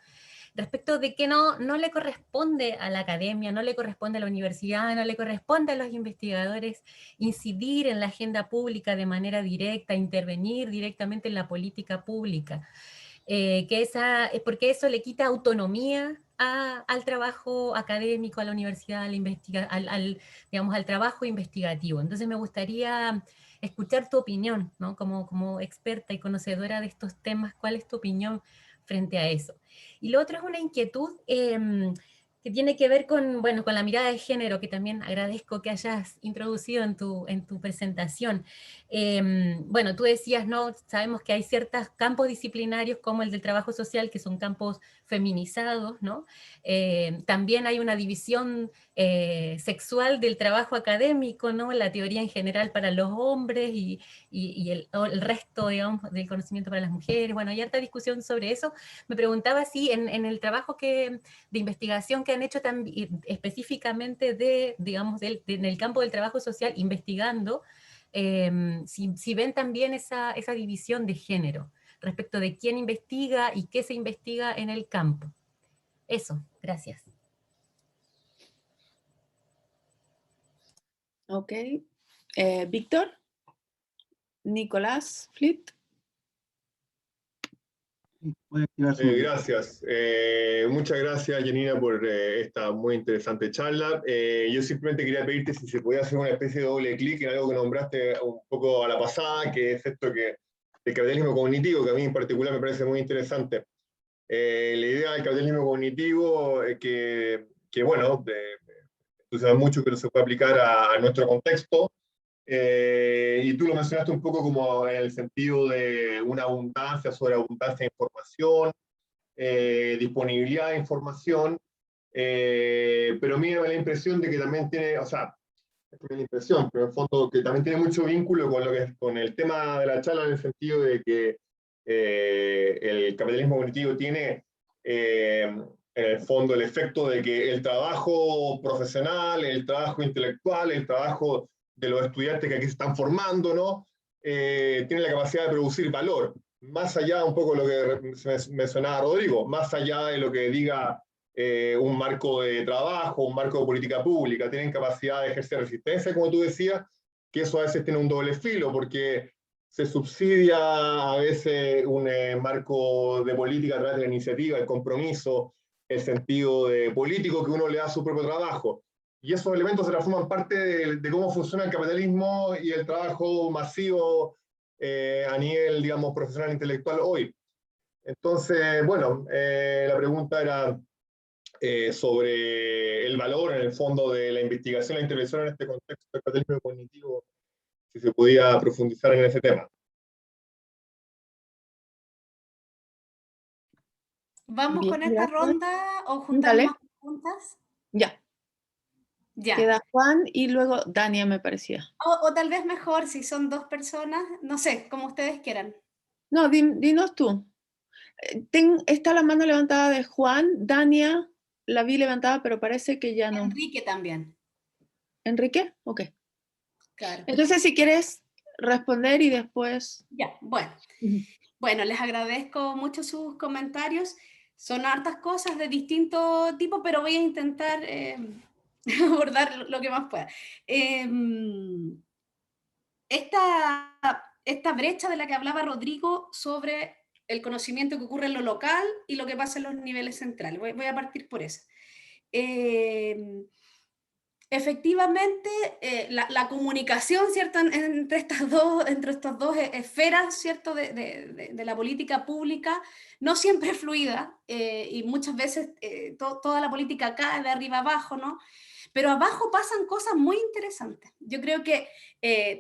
Respecto de que no le corresponde a la academia, no le corresponde a la universidad, no le corresponde a los investigadores incidir en la agenda pública de manera directa, intervenir directamente en la política pública. Porque eso le quita autonomía al trabajo académico, a la universidad, digamos, al trabajo investigativo. Entonces me gustaría escuchar tu opinión, ¿no? Como experta y conocedora de estos temas, ¿cuál es tu opinión frente a eso? Y lo otro es una inquietud que tiene que ver con la mirada de género, que también agradezco que hayas introducido en tu presentación. Tú decías, ¿no? Sabemos que hay ciertos campos disciplinarios como el del trabajo social, que son campos feminizados, ¿no? También hay una división sexual del trabajo académico, ¿no? La teoría en general para los hombres y el resto, digamos, del conocimiento para las mujeres. Bueno, hay harta discusión sobre eso. Me preguntaba si en el trabajo de investigación que han hecho específicamente en el campo del trabajo social, investigando, si ven también esa división de género respecto de quién investiga y qué se investiga en el campo. Eso, gracias. Ok. Víctor. Nicolás Flit. Gracias. Muchas gracias, Janina, por esta muy interesante charla. Yo simplemente quería pedirte si se podía hacer una especie de doble clic en algo que nombraste un poco a la pasada, que es esto del capitalismo cognitivo, que a mí en particular me parece muy interesante. La idea del capitalismo cognitivo es que bueno, tú sabes mucho que no se puede aplicar a nuestro contexto, y tú lo mencionaste un poco como en el sentido de una abundancia, sobreabundancia de información, disponibilidad de información, pero a mí me da la impresión de que también tiene, o sea, es la impresión, pero en el fondo que también tiene mucho vínculo con el tema de la charla, en el sentido de que el capitalismo cognitivo tiene en el fondo el efecto de que el trabajo profesional, el trabajo intelectual, el trabajo de los estudiantes que aquí se están formando, ¿no? Tiene la capacidad de producir valor, más allá un poco de lo que mencionaba Rodrigo, más allá de lo que diga un marco de trabajo, un marco de política pública, tienen capacidad de ejercer resistencia, como tú decías, que eso a veces tiene un doble filo, porque se subsidia a veces un marco de política a través de la iniciativa, el compromiso, el sentido de político que uno le da a su propio trabajo. y esos elementos se transforman parte de cómo funciona el capitalismo y el trabajo masivo a nivel, digamos, profesional e intelectual hoy. Entonces, bueno, la pregunta era sobre el valor, en el fondo, de la investigación e la intervención en este contexto del capitalismo cognitivo, si se podía profundizar en ese tema. ¿Vamos Bien, con esta gracias. ronda o juntamos Dale. más preguntas? Ya, Ya. queda Juan y luego Dania, me parecía. O tal vez mejor si son dos personas, no sé, como ustedes quieran. No, dinos tú. Está la mano levantada de Juan, Dania, la vi levantada, pero parece que ya no. Enrique también, ¿Enrique? Ok. claro. Entonces, si quieres responder y después... Ya, bueno. Bueno, les agradezco mucho sus comentarios. Son hartas cosas de distinto tipo, pero voy a intentar abordar lo que más pueda. Esta brecha de la que hablaba Rodrigo sobre el conocimiento que ocurre en lo local y lo que pasa en los niveles centrales. Voy a partir por eso. Efectivamente, la comunicación, ¿cierto?, entre estas dos esferas, ¿cierto?, de la política pública, no siempre es fluida, y muchas veces toda la política cae de arriba abajo, ¿no? Pero abajo pasan cosas muy interesantes. Yo creo que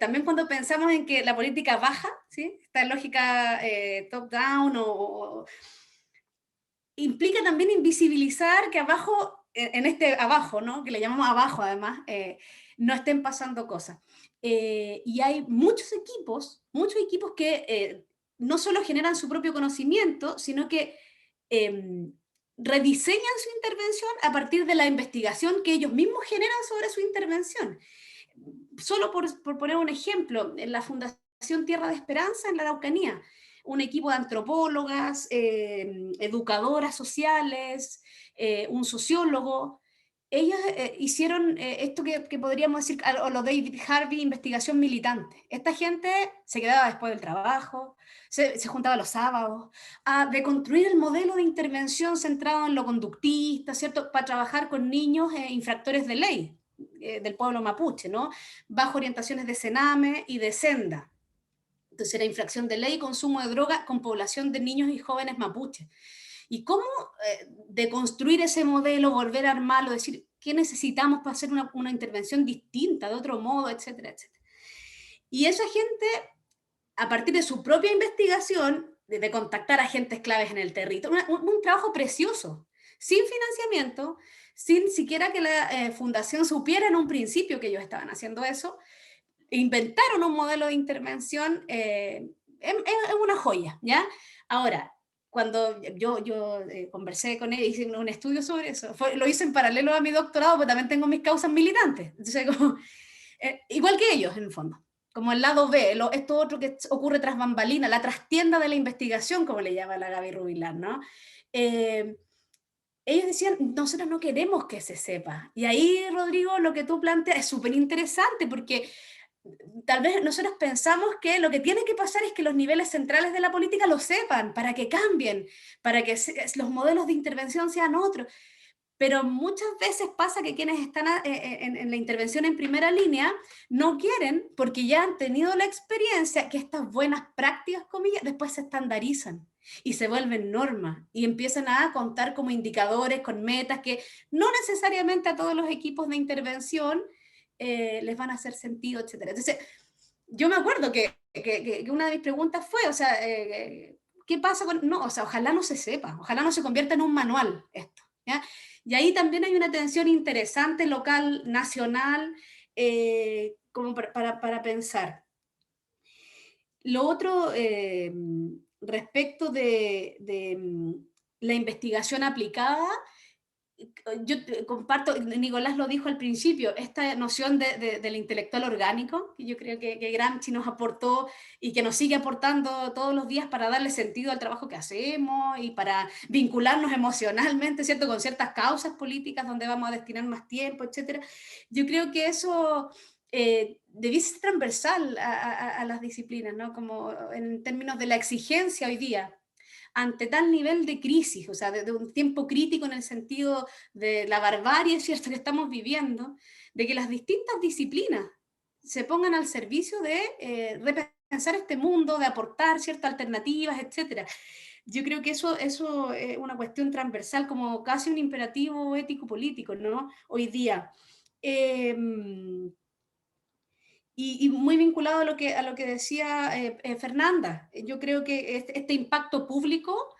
también cuando pensamos en que la política baja, ¿sí?, esta lógica top-down implica también invisibilizar que abajo, en este abajo, ¿no?, que le llamamos abajo además, no estén pasando cosas. Y hay muchos equipos que no solo generan su propio conocimiento, sino que rediseñan su intervención a partir de la investigación que ellos mismos generan sobre su intervención. Solo por poner un ejemplo, en la Fundación Tierra de Esperanza, en la Araucanía, un equipo de antropólogas, educadoras sociales, un sociólogo. Ellas hicieron esto que podríamos decir, o lo David Harvey, investigación militante. Esta gente se quedaba después del trabajo, se juntaba los sábados, a deconstruir el modelo de intervención centrado en lo conductista, ¿cierto?, para trabajar con niños infractores de ley del pueblo mapuche, ¿no?, bajo orientaciones de Sename y de Senda. Entonces era infracción de ley y consumo de droga con población de niños y jóvenes mapuches. Y cómo deconstruir ese modelo, volver a armarlo, decir qué necesitamos para hacer una intervención distinta, de otro modo, etcétera, etcétera. Y esa gente, a partir de su propia investigación, de contactar a agentes claves en el territorio, un trabajo precioso, sin financiamiento, sin siquiera que la fundación supiera en un principio que ellos estaban haciendo eso, inventaron un modelo de intervención, es una joya, ¿ya? Ahora, cuando yo conversé con él, hice un estudio sobre eso, lo hice en paralelo a mi doctorado, pero también tengo mis causas militantes, entonces, igual que ellos, en el fondo, como el lado B, esto otro que ocurre tras bambalina, la trastienda de la investigación, como le llama la Gaby Rubilar, ¿no? Ellos decían, nosotros no queremos que se sepa. Y ahí, Rodrigo, lo que tú planteas es súper interesante, porque tal vez nosotros pensamos que lo que tiene que pasar es que los niveles centrales de la política lo sepan, para que cambien, para que los modelos de intervención sean otros. Pero muchas veces pasa que quienes están en la intervención en primera línea no quieren, porque ya han tenido la experiencia que estas buenas prácticas, comillas, después se estandarizan y se vuelven norma y empiezan a contar como indicadores con metas que no necesariamente a todos los equipos de intervención les van a hacer sentido, etc. Entonces, yo me acuerdo que una de mis preguntas fue, o sea, ¿qué pasa con...? No, o sea, ojalá no se sepa, ojalá no se convierta en un manual esto, ¿ya? Y ahí también hay una tensión interesante, local, nacional, como para pensar. Lo otro, respecto de la investigación aplicada, yo comparto, Nicolás lo dijo al principio, esta noción del intelectual orgánico, que yo creo que Gramsci nos aportó y que nos sigue aportando todos los días para darle sentido al trabajo que hacemos y para vincularnos emocionalmente, ¿cierto?, con ciertas causas políticas donde vamos a destinar más tiempo, etc. Yo creo que eso debe ser transversal a las disciplinas, ¿no?, como en términos de la exigencia hoy día ante tal nivel de crisis, o sea, de un tiempo crítico en el sentido de la barbarie, ¿cierto?, que estamos viviendo, de que las distintas disciplinas se pongan al servicio de repensar este mundo, de aportar ciertas alternativas, etcétera. Yo creo que eso es una cuestión transversal, como casi un imperativo ético-político, ¿no? Hoy día. Eh, y muy vinculado a lo que decía Fernanda, yo creo que este impacto público,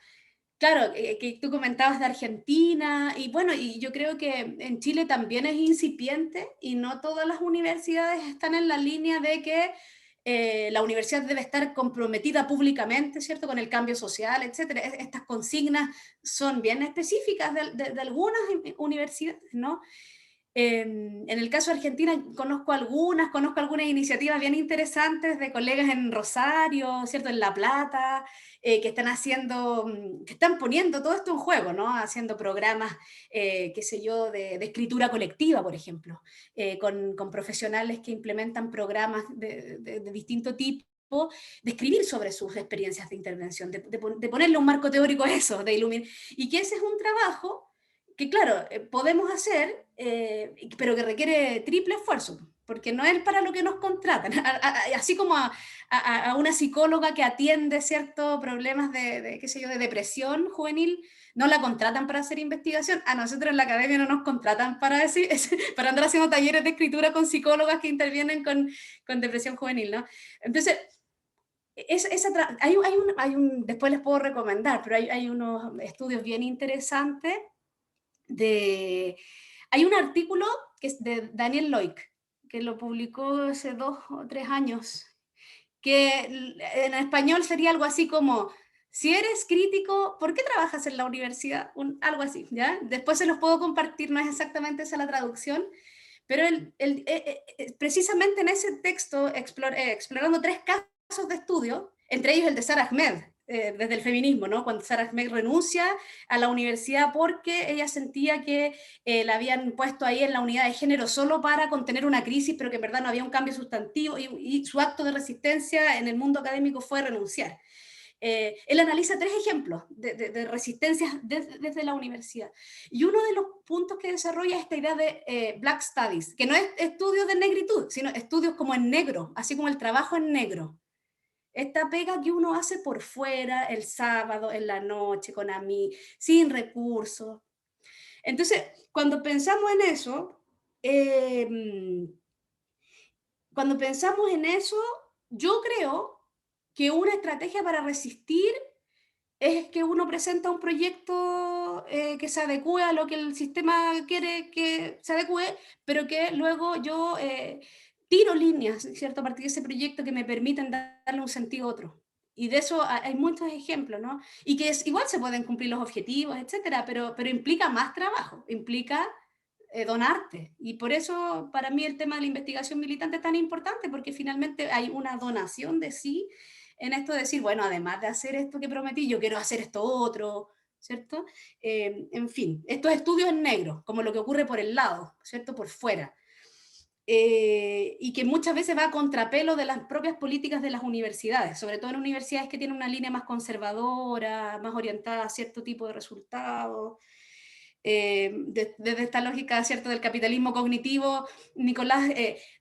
claro, que tú comentabas de Argentina, y bueno, y yo creo que en Chile también es incipiente, y no todas las universidades están en la línea de que la universidad debe estar comprometida públicamente, ¿cierto?, con el cambio social, etcétera. Estas consignas son bien específicas de algunas universidades, ¿no? En el caso de Argentina conozco algunas iniciativas bien interesantes de colegas en Rosario, ¿cierto?, en La Plata, que están poniendo todo esto en juego, ¿no? Haciendo programas, qué sé yo, de escritura colectiva, por ejemplo, con profesionales que implementan programas de distinto tipo, de escribir sobre sus experiencias de intervención, de ponerle un marco teórico a eso, de iluminar, y que ese es un trabajo que claro, podemos hacer, pero que requiere triple esfuerzo, porque no es para lo que nos contratan, así como a una psicóloga que atiende ciertos problemas qué sé yo, de depresión juvenil, no la contratan para hacer investigación. A nosotros en la academia no nos contratan para andar haciendo talleres de escritura con psicólogas que intervienen con depresión juvenil, ¿no? Entonces, después les puedo recomendar, pero hay unos estudios bien interesantes. Hay un artículo que es de Daniel Loic, que lo publicó hace 2 o 3 años, que en español sería algo así como: si eres crítico, ¿por qué trabajas en la universidad? Algo así, ¿ya? Después se los puedo compartir, no es exactamente esa la traducción, pero precisamente en ese texto, explorando 3 casos de estudio, entre ellos el de Sara Ahmed, desde el feminismo, ¿no? Cuando Sara Ahmed renuncia a la universidad porque ella sentía que la habían puesto ahí en la unidad de género solo para contener una crisis, pero que en verdad no había un cambio sustantivo, y su acto de resistencia en el mundo académico fue renunciar. Él analiza 3 ejemplos de resistencias desde la universidad. Y uno de los puntos que desarrolla es esta idea de Black Studies, que no es estudios de negritud, sino estudios como en negro, así como el trabajo en negro. Esta pega que uno hace por fuera, el sábado, en la noche, con amigos, sin recursos. Entonces, cuando pensamos en eso, yo creo que una estrategia para resistir es que uno presenta un proyecto que se adecue a lo que el sistema quiere que se adecue, pero que luego yo tiro líneas, ¿cierto?, a partir de ese proyecto que me permiten darle un sentido a otro. Y de eso hay muchos ejemplos, ¿no? Y que igual se pueden cumplir los objetivos, etcétera, pero implica más trabajo, implica donarte. Y por eso para mí el tema de la investigación militante es tan importante, porque finalmente hay una donación de sí en esto de decir, bueno, además de hacer esto que prometí, yo quiero hacer esto otro, ¿cierto? En fin, estos estudios en negro, como lo que ocurre por el lado, ¿cierto? Por fuera. Y que muchas veces va a contrapelo de las propias políticas de las universidades, sobre todo en universidades que tienen una línea más conservadora, más orientada a cierto tipo de resultados. Desde esta lógica, ¿cierto?, del capitalismo cognitivo, Nicolás,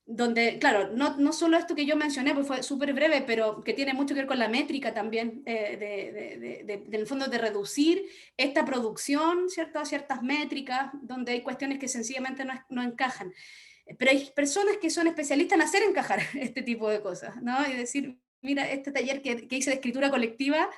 donde, claro, no solo esto que yo mencioné, pues fue súper breve, pero que tiene mucho que ver con la métrica también, del fondo de reducir esta producción, ¿cierto?, a ciertas métricas, donde hay cuestiones que sencillamente no encajan. Pero hay personas que son especialistas en hacer encajar este tipo de cosas, ¿no? Y decir, mira, este taller que hice de escritura colectiva,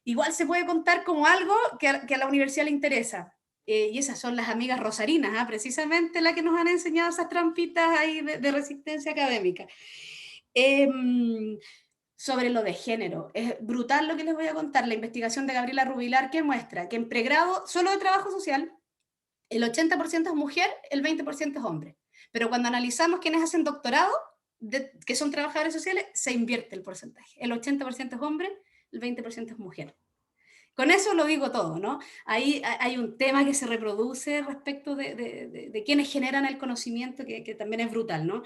igual se puede contar como algo que a la universidad le interesa. Y esas son las amigas rosarinas, precisamente las que nos han enseñado esas trampitas ahí de resistencia académica. Sobre lo de género, es brutal lo que les voy a contar, la investigación de Gabriela Rubilar, que muestra que en pregrado, solo de trabajo social, el 80% es mujer, el 20% es hombre. Pero cuando analizamos quienes hacen doctorado, que son trabajadores sociales, se invierte el porcentaje. El 80% es hombre, el 20% es mujer. Con eso lo digo todo, ¿no? Ahí hay un tema que se reproduce respecto de quienes generan el conocimiento, que también es brutal, ¿no?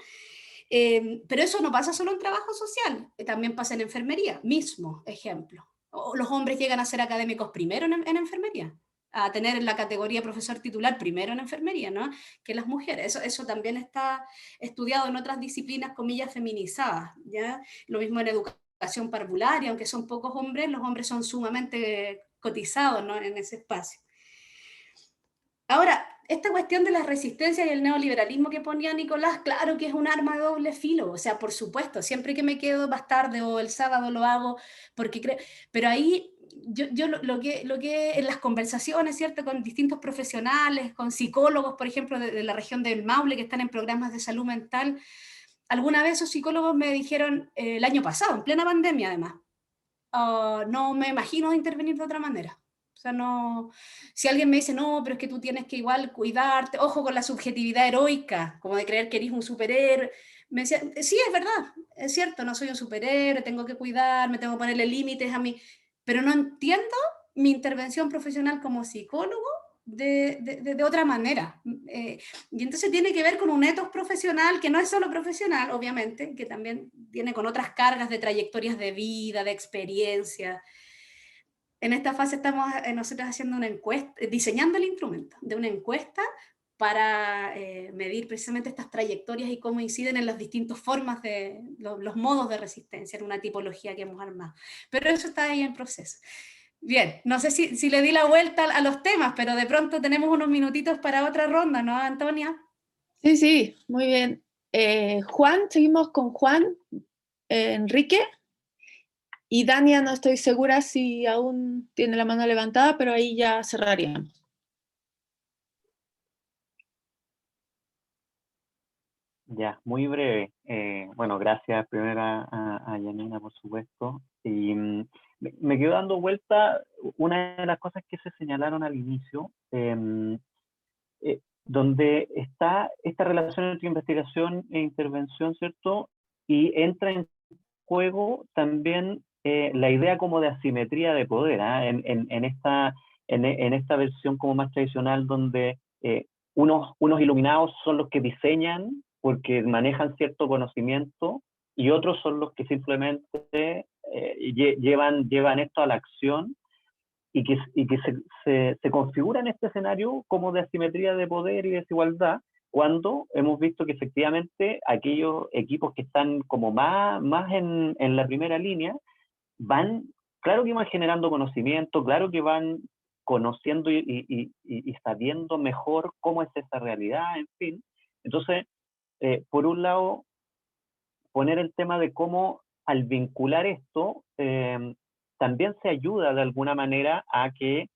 Pero eso no pasa solo en trabajo social, también pasa en enfermería, mismo ejemplo. O los hombres llegan a ser académicos primero en enfermería, a tener la categoría profesor titular primero en enfermería, ¿no? Que las mujeres. Eso también está estudiado en otras disciplinas, comillas, feminizadas, ¿ya? Lo mismo en educación parvularia, aunque son pocos hombres, los hombres son sumamente cotizados, ¿no? En ese espacio. Ahora, esta cuestión de la resistencia y el neoliberalismo que ponía Nicolás, claro que es un arma de doble filo, o sea, por supuesto, siempre que me quedo más tarde o el sábado lo hago porque creo, pero ahí yo lo que en las conversaciones, ¿cierto?, con distintos profesionales, con psicólogos, por ejemplo, de la región del Maule, que están en programas de salud mental, alguna vez esos psicólogos me dijeron, el año pasado, en plena pandemia además, no me imagino intervenir de otra manera. O sea, no, si alguien me dice, no, pero es que tú tienes que igual cuidarte, ojo con la subjetividad heroica, como de creer que eres un superhéroe, me decía, sí, es verdad, es cierto, no soy un superhéroe, tengo que cuidarme, tengo que ponerle límites a mí, pero no entiendo mi intervención profesional como psicólogo de otra manera. Y entonces tiene que ver con un ethos profesional, que no es solo profesional, obviamente, que también viene con otras cargas de trayectorias de vida, de experiencia. En esta fase estamos nosotros haciendo una encuesta, diseñando el instrumento de una encuesta para medir precisamente estas trayectorias y cómo inciden en las distintas formas de los modos de resistencia, en una tipología que hemos armado. Pero eso está ahí en proceso. Bien, no sé si le di la vuelta a los temas, pero de pronto tenemos unos minutitos para otra ronda, ¿no, Antonia? Sí, sí, muy bien. Juan, seguimos con Juan, Enrique, y Dania no estoy segura si aún tiene la mano levantada, pero ahí ya cerraríamos. Ya, muy breve. Bueno, gracias primero a Janina, por supuesto. Y me quedo dando vuelta una de las cosas que se señalaron al inicio, donde está esta relación entre investigación e intervención, ¿cierto? Y entra en juego también la idea como de asimetría de poder, ¿eh? En esta versión como más tradicional donde unos iluminados son los que diseñan porque manejan cierto conocimiento y otros son los que simplemente llevan esto a la acción y que se configura en este escenario como de asimetría de poder y desigualdad, cuando hemos visto que efectivamente aquellos equipos que están como más en la primera línea van, claro que van generando conocimiento, claro que van conociendo y sabiendo mejor cómo es esa realidad, en fin. Entonces, por un lado, poner el tema de cómo al vincular esto, también se ayuda de alguna manera a que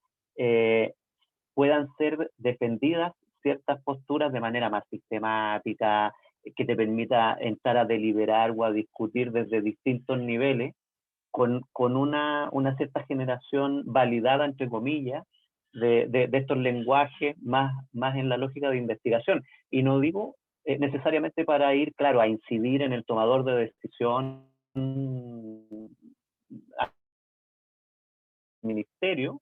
puedan ser defendidas ciertas posturas de manera más sistemática, que te permita entrar a deliberar o a discutir desde distintos niveles, con una cierta generación validada, entre comillas, de estos lenguajes más en la lógica de investigación. Y no digo necesariamente para ir, claro, a incidir en el tomador de decisión ministerio,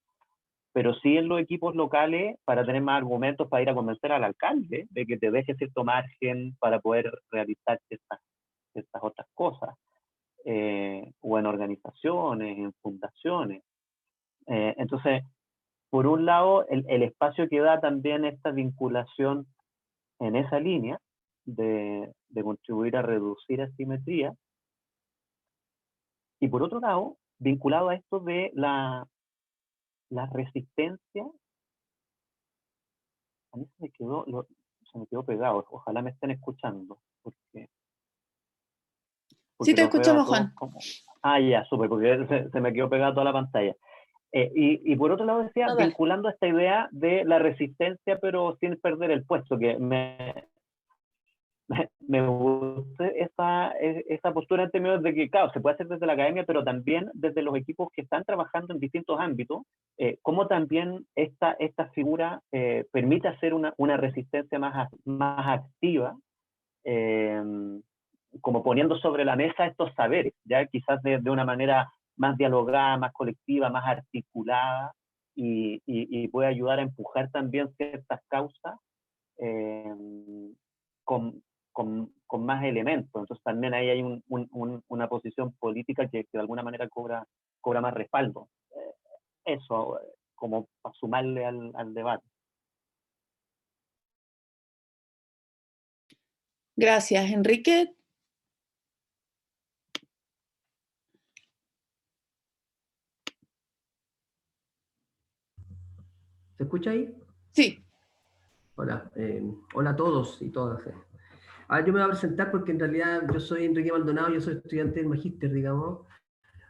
pero sí en los equipos locales para tener más argumentos para ir a convencer al alcalde de que te deje cierto margen para poder realizar estas otras cosas, o en organizaciones, en fundaciones. Entonces, por un lado, el espacio que da también esta vinculación en esa línea de contribuir a reducir asimetría, y por otro lado, vinculado a esto de la resistencia, a mí se me quedó pegado, ojalá me estén escuchando, porque Sí, te los veo a escuchamos, todos Juan. como... Ah, ya, súper, porque se me quedó pegada toda la pantalla. Y por otro lado decía, No, dale. vinculando esta idea de la resistencia, pero sin perder el puesto, que me gusta esa postura en términos de que, claro, se puede hacer desde la academia, pero también desde los equipos que están trabajando en distintos ámbitos, cómo también esta figura permite hacer una resistencia más activa, como poniendo sobre la mesa estos saberes, ya quizás de una manera más dialogada, más colectiva, más articulada, y puede ayudar a empujar también ciertas causas con más elementos. Entonces también ahí hay una posición política que de alguna manera cobra más respaldo. Eso, como para sumarle al debate. Gracias, Enrique. ¿Se escucha ahí? Sí. Hola, hola a todos y todas. Yo me voy a presentar porque en realidad yo soy Enrique Maldonado, yo soy estudiante del magíster, digamos.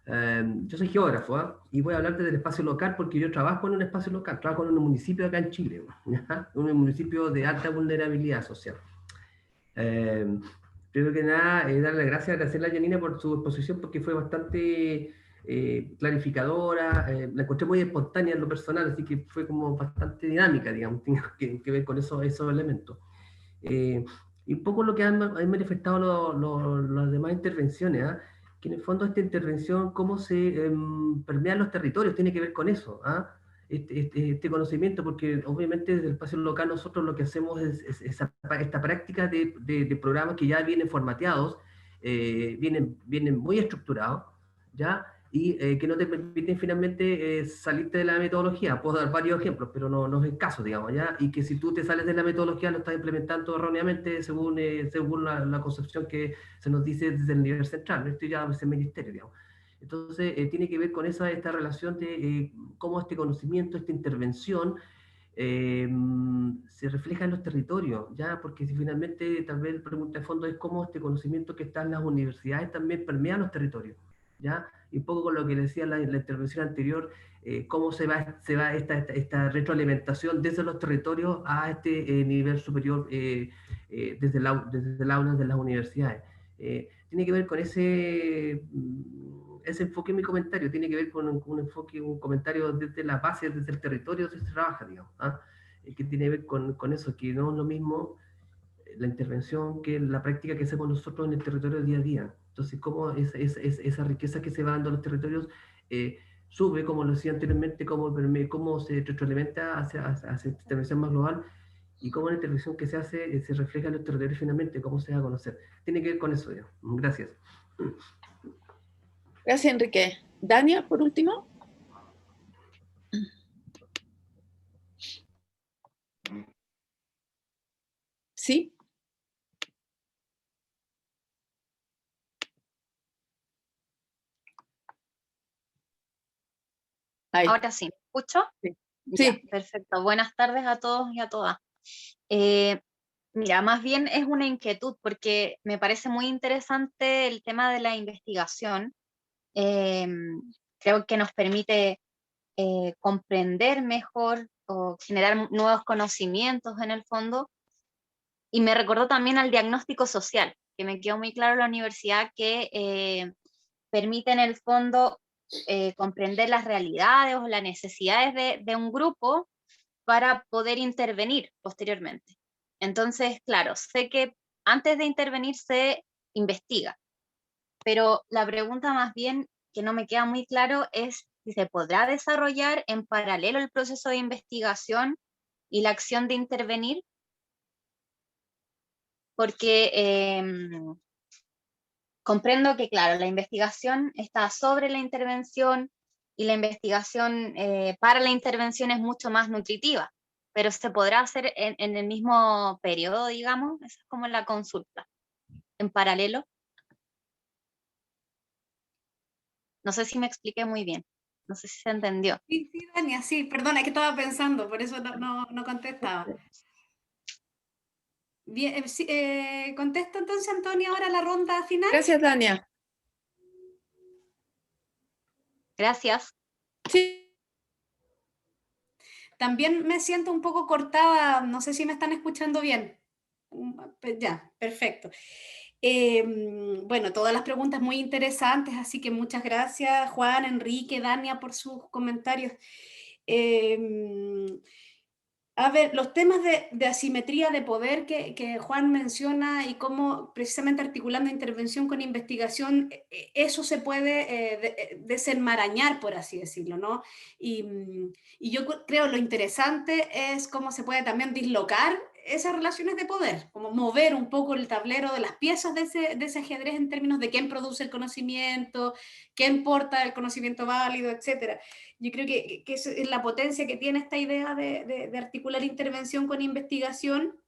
Yo soy geógrafo, ¿eh? Y voy a hablarte del espacio local porque yo trabajo en un espacio local, trabajo en un municipio acá en Chile, ¿ya? Un municipio de alta vulnerabilidad social. Primero que nada, darle las gracias a Graciela Yanina por su exposición porque fue bastante clarificadora, la encontré muy espontánea en lo personal, así que fue como bastante dinámica, digamos, tiene que ver con esos elementos. Y un poco lo que han manifestado las demás intervenciones, ¿eh? Que en el fondo esta intervención, cómo se permean los territorios, tiene que ver con eso, ¿eh? Este conocimiento, porque obviamente desde el espacio local nosotros lo que hacemos es esta práctica de programas que ya vienen formateados, vienen muy estructurados, ¿ya? Y que no te permiten finalmente salirte de la metodología. Puedo dar varios ejemplos, pero no es el caso, digamos, ¿ya? Y que si tú te sales de la metodología lo estás implementando erróneamente según la concepción que se nos dice desde el nivel central, esto ya es el ministerio, digamos. Entonces, tiene que ver con esta relación de cómo este conocimiento, esta intervención, se refleja en los territorios, ¿ya? Porque si finalmente, tal vez la pregunta de fondo es cómo este conocimiento que está en las universidades también permea los territorios, ¿ya? Y un poco con lo que decía la intervención anterior, cómo se va esta retroalimentación desde los territorios a este nivel superior desde el aula de las universidades. Tiene que ver con ese enfoque en mi comentario, tiene que ver con un enfoque, un comentario desde la base, desde el territorio donde se trabaja, digamos, ¿ah? Que tiene que ver con eso, que no es lo mismo la intervención que la práctica que hacemos nosotros en el territorio día a día. Entonces, cómo esa riqueza que se va dando a los territorios sube, como lo decía anteriormente, cómo se retroalimenta hacia intervención más global y cómo la intervención que se hace se refleja en los territorios finalmente, cómo se va a conocer. Tiene que ver con eso, digamos. Gracias. Gracias, Enrique. Dania, por último. ¿Sí? Ahí. Ahora sí, ¿me escucho? Sí. Ya, Sí. perfecto. Buenas tardes a todos y a todas. Mira, más bien es una inquietud porque me parece muy interesante el tema de la investigación. Creo que nos permite comprender mejor o generar nuevos conocimientos en el fondo. Y me recordó también al diagnóstico social, que me quedó muy claro en la universidad que permite en el fondo comprender las realidades o las necesidades de un grupo para poder intervenir posteriormente. Entonces, claro, sé que antes de intervenir se investiga, pero la pregunta más bien que no me queda muy claro es si se podrá desarrollar en paralelo el proceso de investigación y la acción de intervenir, porque comprendo que, claro, la investigación está sobre la intervención y la investigación para la intervención es mucho más nutritiva, pero se podrá hacer en el mismo periodo, digamos. Esa es como la consulta, en paralelo. No sé si me expliqué muy bien, no sé si se entendió. Sí, sí, Dania, sí, perdona, es que estaba pensando, por eso no contestaba. Bien, sí, contesto entonces, Antonia, ahora la ronda final. Gracias, Dania. Gracias. Sí. También me siento un poco cortada, no sé si me están escuchando bien. Ya, perfecto. Bueno, todas las preguntas muy interesantes, así que muchas gracias, Juan, Enrique, Dania, por sus comentarios. A ver, los temas de asimetría de poder que Juan menciona y cómo precisamente articulando intervención con investigación, eso se puede desenmarañar, por así decirlo, ¿no? Y yo creo lo interesante es cómo se puede también dislocar esas relaciones de poder, como mover un poco el tablero de las piezas de ese ajedrez en términos de quién produce el conocimiento, quién porta el conocimiento válido, etc. Yo creo que eso es la potencia que tiene esta idea de articular intervención con investigación.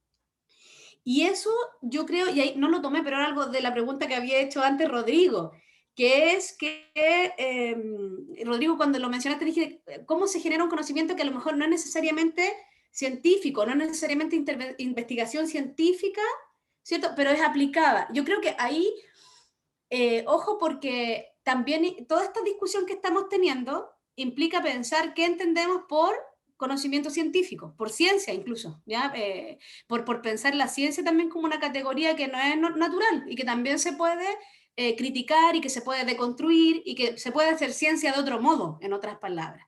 Y eso yo creo, y ahí no lo tomé, pero era algo de la pregunta que había hecho antes Rodrigo, que es que, Rodrigo, cuando lo mencionaste, dije, ¿cómo se genera un conocimiento que a lo mejor no es necesariamente científico, no es necesariamente investigación científica, ¿cierto? Pero es aplicada. Yo creo que ahí, ojo, porque también toda esta discusión que estamos teniendo implica pensar qué entendemos por conocimiento científico, por ciencia incluso, ¿ya? Por pensar la ciencia también como una categoría que no es natural y que también se puede criticar y que se puede deconstruir y que se puede hacer ciencia de otro modo, en otras palabras.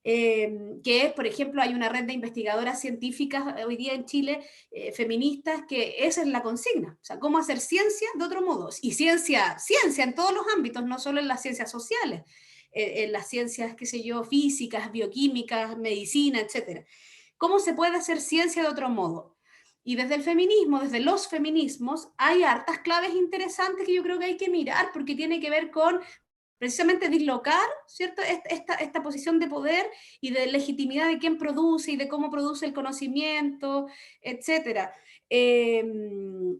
Que es, por ejemplo, hay una red de investigadoras científicas hoy día en Chile, feministas, que esa es la consigna, o sea, cómo hacer ciencia de otro modo, y ciencia en todos los ámbitos, no solo en las ciencias sociales, en las ciencias, qué sé yo, físicas, bioquímicas, medicina, etc. ¿Cómo se puede hacer ciencia de otro modo? Y desde el feminismo, desde los feminismos, hay hartas claves interesantes que yo creo que hay que mirar, porque tiene que ver con precisamente dislocar, ¿cierto?, esta posición de poder y de legitimidad de quién produce y de cómo produce el conocimiento, etc.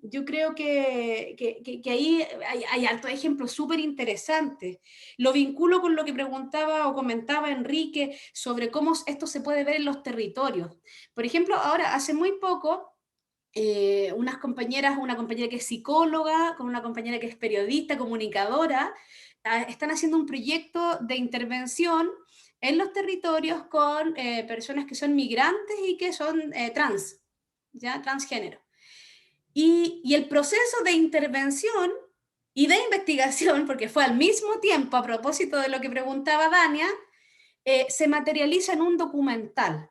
Yo creo que ahí hay altos ejemplos súper interesantes. Lo vinculo con lo que preguntaba o comentaba Enrique sobre cómo esto se puede ver en los territorios. Por ejemplo, ahora, hace muy poco, una compañera que es psicóloga, con una compañera que es periodista, comunicadora, están haciendo un proyecto de intervención en los territorios con personas que son migrantes y que son trans, ¿ya? Transgénero. Y el proceso de intervención y de investigación, porque fue al mismo tiempo, a propósito de lo que preguntaba Dania, se materializa en un documental.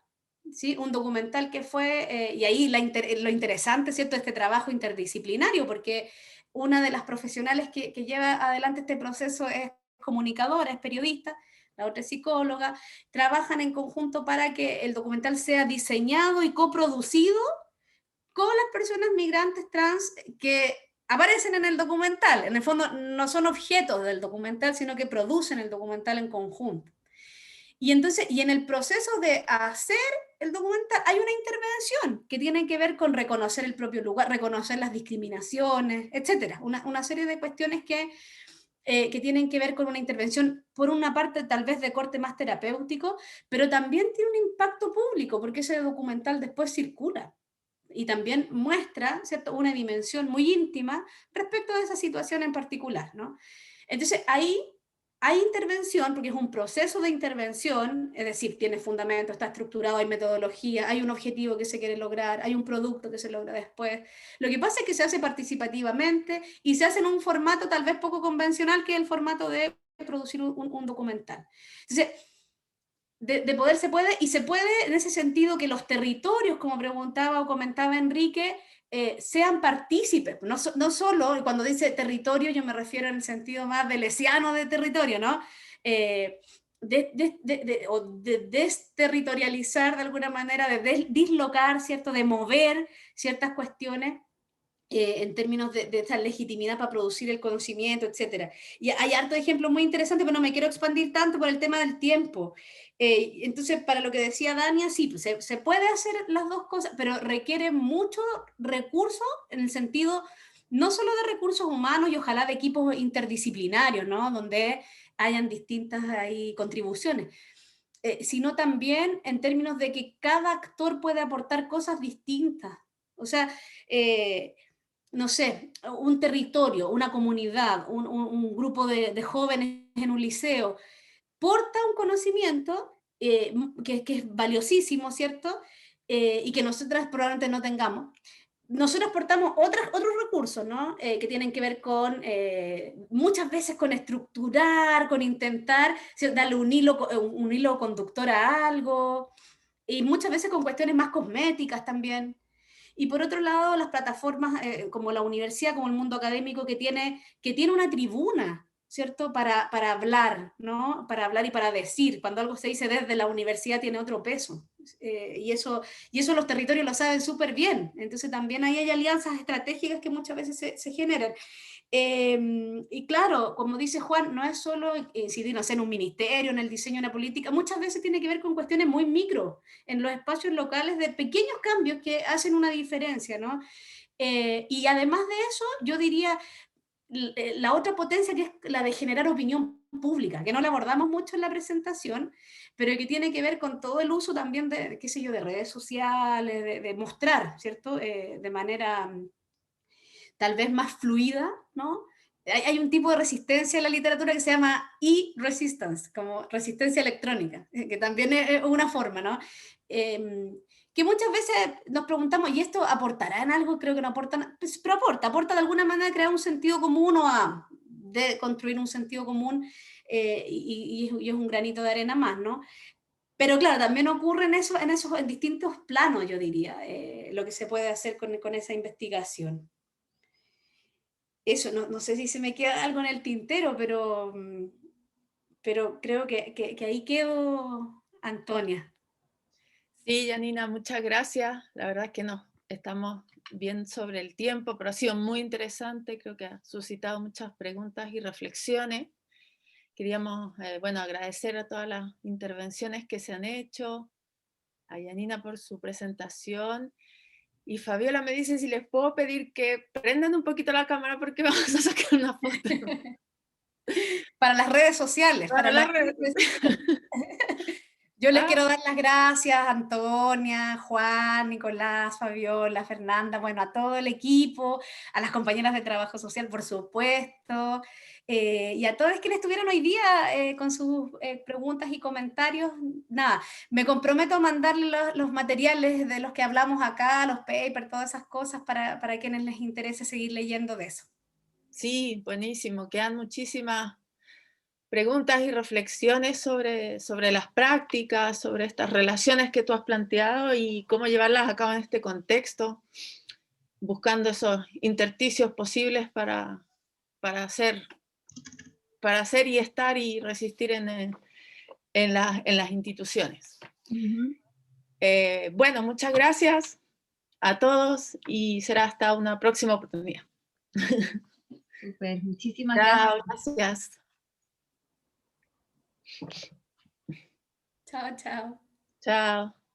¿Sí? Un documental que fue, y ahí lo interesante, ¿cierto?, de este trabajo interdisciplinario, porque una de las profesionales que lleva adelante este proceso es comunicadora, es periodista, la otra es psicóloga, trabajan en conjunto para que el documental sea diseñado y coproducido con las personas migrantes trans que aparecen en el documental. En el fondo no son objetos del documental, sino que producen el documental en conjunto. Y entonces, y en el proceso de hacer el documental hay una intervención que tiene que ver con reconocer el propio lugar, reconocer las discriminaciones, etcétera. Una serie de cuestiones que tienen que ver con una intervención, por una parte tal vez de corte más terapéutico, pero también tiene un impacto público, porque ese documental después circula y también muestra, ¿cierto?, una dimensión muy íntima respecto de esa situación en particular, ¿no? Entonces ahí hay intervención, porque es un proceso de intervención, es decir, tiene fundamento, está estructurado, hay metodología, hay un objetivo que se quiere lograr, hay un producto que se logra después. Lo que pasa es que se hace participativamente y se hace en un formato tal vez poco convencional, que es el formato de producir un documental. Entonces, de poder se puede, y se puede en ese sentido que los territorios, como preguntaba o comentaba Enrique, sean partícipes, no solo, cuando dice territorio yo me refiero en el sentido más delesiano de territorio, ¿no? O de desterritorializar de alguna manera, de dislocar, ¿cierto?, de mover ciertas cuestiones en términos de esa legitimidad para producir el conocimiento, etc. Y hay hartos ejemplos muy interesantes, pero no me quiero expandir tanto por el tema del tiempo. Entonces, para lo que decía Dania, sí, pues, se puede hacer las dos cosas, pero requiere mucho recurso en el sentido no solo de recursos humanos y ojalá de equipos interdisciplinarios, ¿no?, donde hayan distintas ahí contribuciones, sino también en términos de que cada actor puede aportar cosas distintas. O sea, no sé, un territorio, una comunidad, un grupo de jóvenes en un liceo, porta un conocimiento que es valiosísimo, ¿cierto? Y que nosotras probablemente no tengamos. Nosotros portamos otros recursos, ¿no? Que tienen que ver con, muchas veces con estructurar, con intentar, ¿sí?, darle un hilo conductor a algo, y muchas veces con cuestiones más cosméticas también. Y por otro lado, las plataformas como la universidad, como el mundo académico, que tiene una tribuna, ¿cierto? Para hablar, ¿no? Para hablar y para decir. Cuando algo se dice desde la universidad tiene otro peso. Y eso los territorios lo saben súper bien. Entonces también ahí hay alianzas estratégicas que muchas veces se generan. Y claro, como dice Juan, no es solo incidir, no sé, en un ministerio, en el diseño de una política, muchas veces tiene que ver con cuestiones muy micro, en los espacios locales de pequeños cambios que hacen una diferencia, ¿no? Y además de eso, yo diría, la otra potencia que es la de generar opinión pública, que no la abordamos mucho en la presentación, pero que tiene que ver con todo el uso también de, qué sé yo, de redes sociales, de mostrar, ¿cierto? De manera tal vez más fluida, ¿no? Hay un tipo de resistencia en la literatura que se llama e-resistance, como resistencia electrónica, que también es una forma, ¿no? Que muchas veces nos preguntamos, ¿y esto aportará en algo? Creo que no aporta, pues, pero aporta de alguna manera a crear un sentido común o a de construir un sentido común, y es un granito de arena más, ¿no? Pero claro, también ocurre en distintos planos, yo diría, lo que se puede hacer con esa investigación. Eso, no sé si se me queda algo en el tintero, pero creo que ahí quedo, Antonia. Sí, Janina, muchas gracias. La verdad es que no, estamos bien sobre el tiempo, pero ha sido muy interesante, creo que ha suscitado muchas preguntas y reflexiones. Queríamos, bueno, agradecer a todas las intervenciones que se han hecho, a Janina por su presentación, y Fabiola me dice si les puedo pedir que prendan un poquito la cámara porque vamos a sacar una foto. Para las redes sociales. Para las redes. Yo les quiero dar las gracias a Antonia, Juan, Nicolás, Fabiola, Fernanda, bueno, a todo el equipo, a las compañeras de trabajo social, por supuesto, y a todos quienes estuvieron hoy día con sus preguntas y comentarios. Nada, me comprometo a mandarles los materiales de los que hablamos acá, los papers, todas esas cosas, para quienes les interese seguir leyendo de eso. Sí, buenísimo, quedan muchísimas preguntas y reflexiones sobre las prácticas, sobre estas relaciones que tú has planteado y cómo llevarlas a cabo en este contexto, buscando esos intersticios posibles para hacer y estar y resistir en las instituciones. Bueno, muchas gracias a todos y será hasta una próxima oportunidad. Super, muchísimas Gracias. Chao, chao. Chao.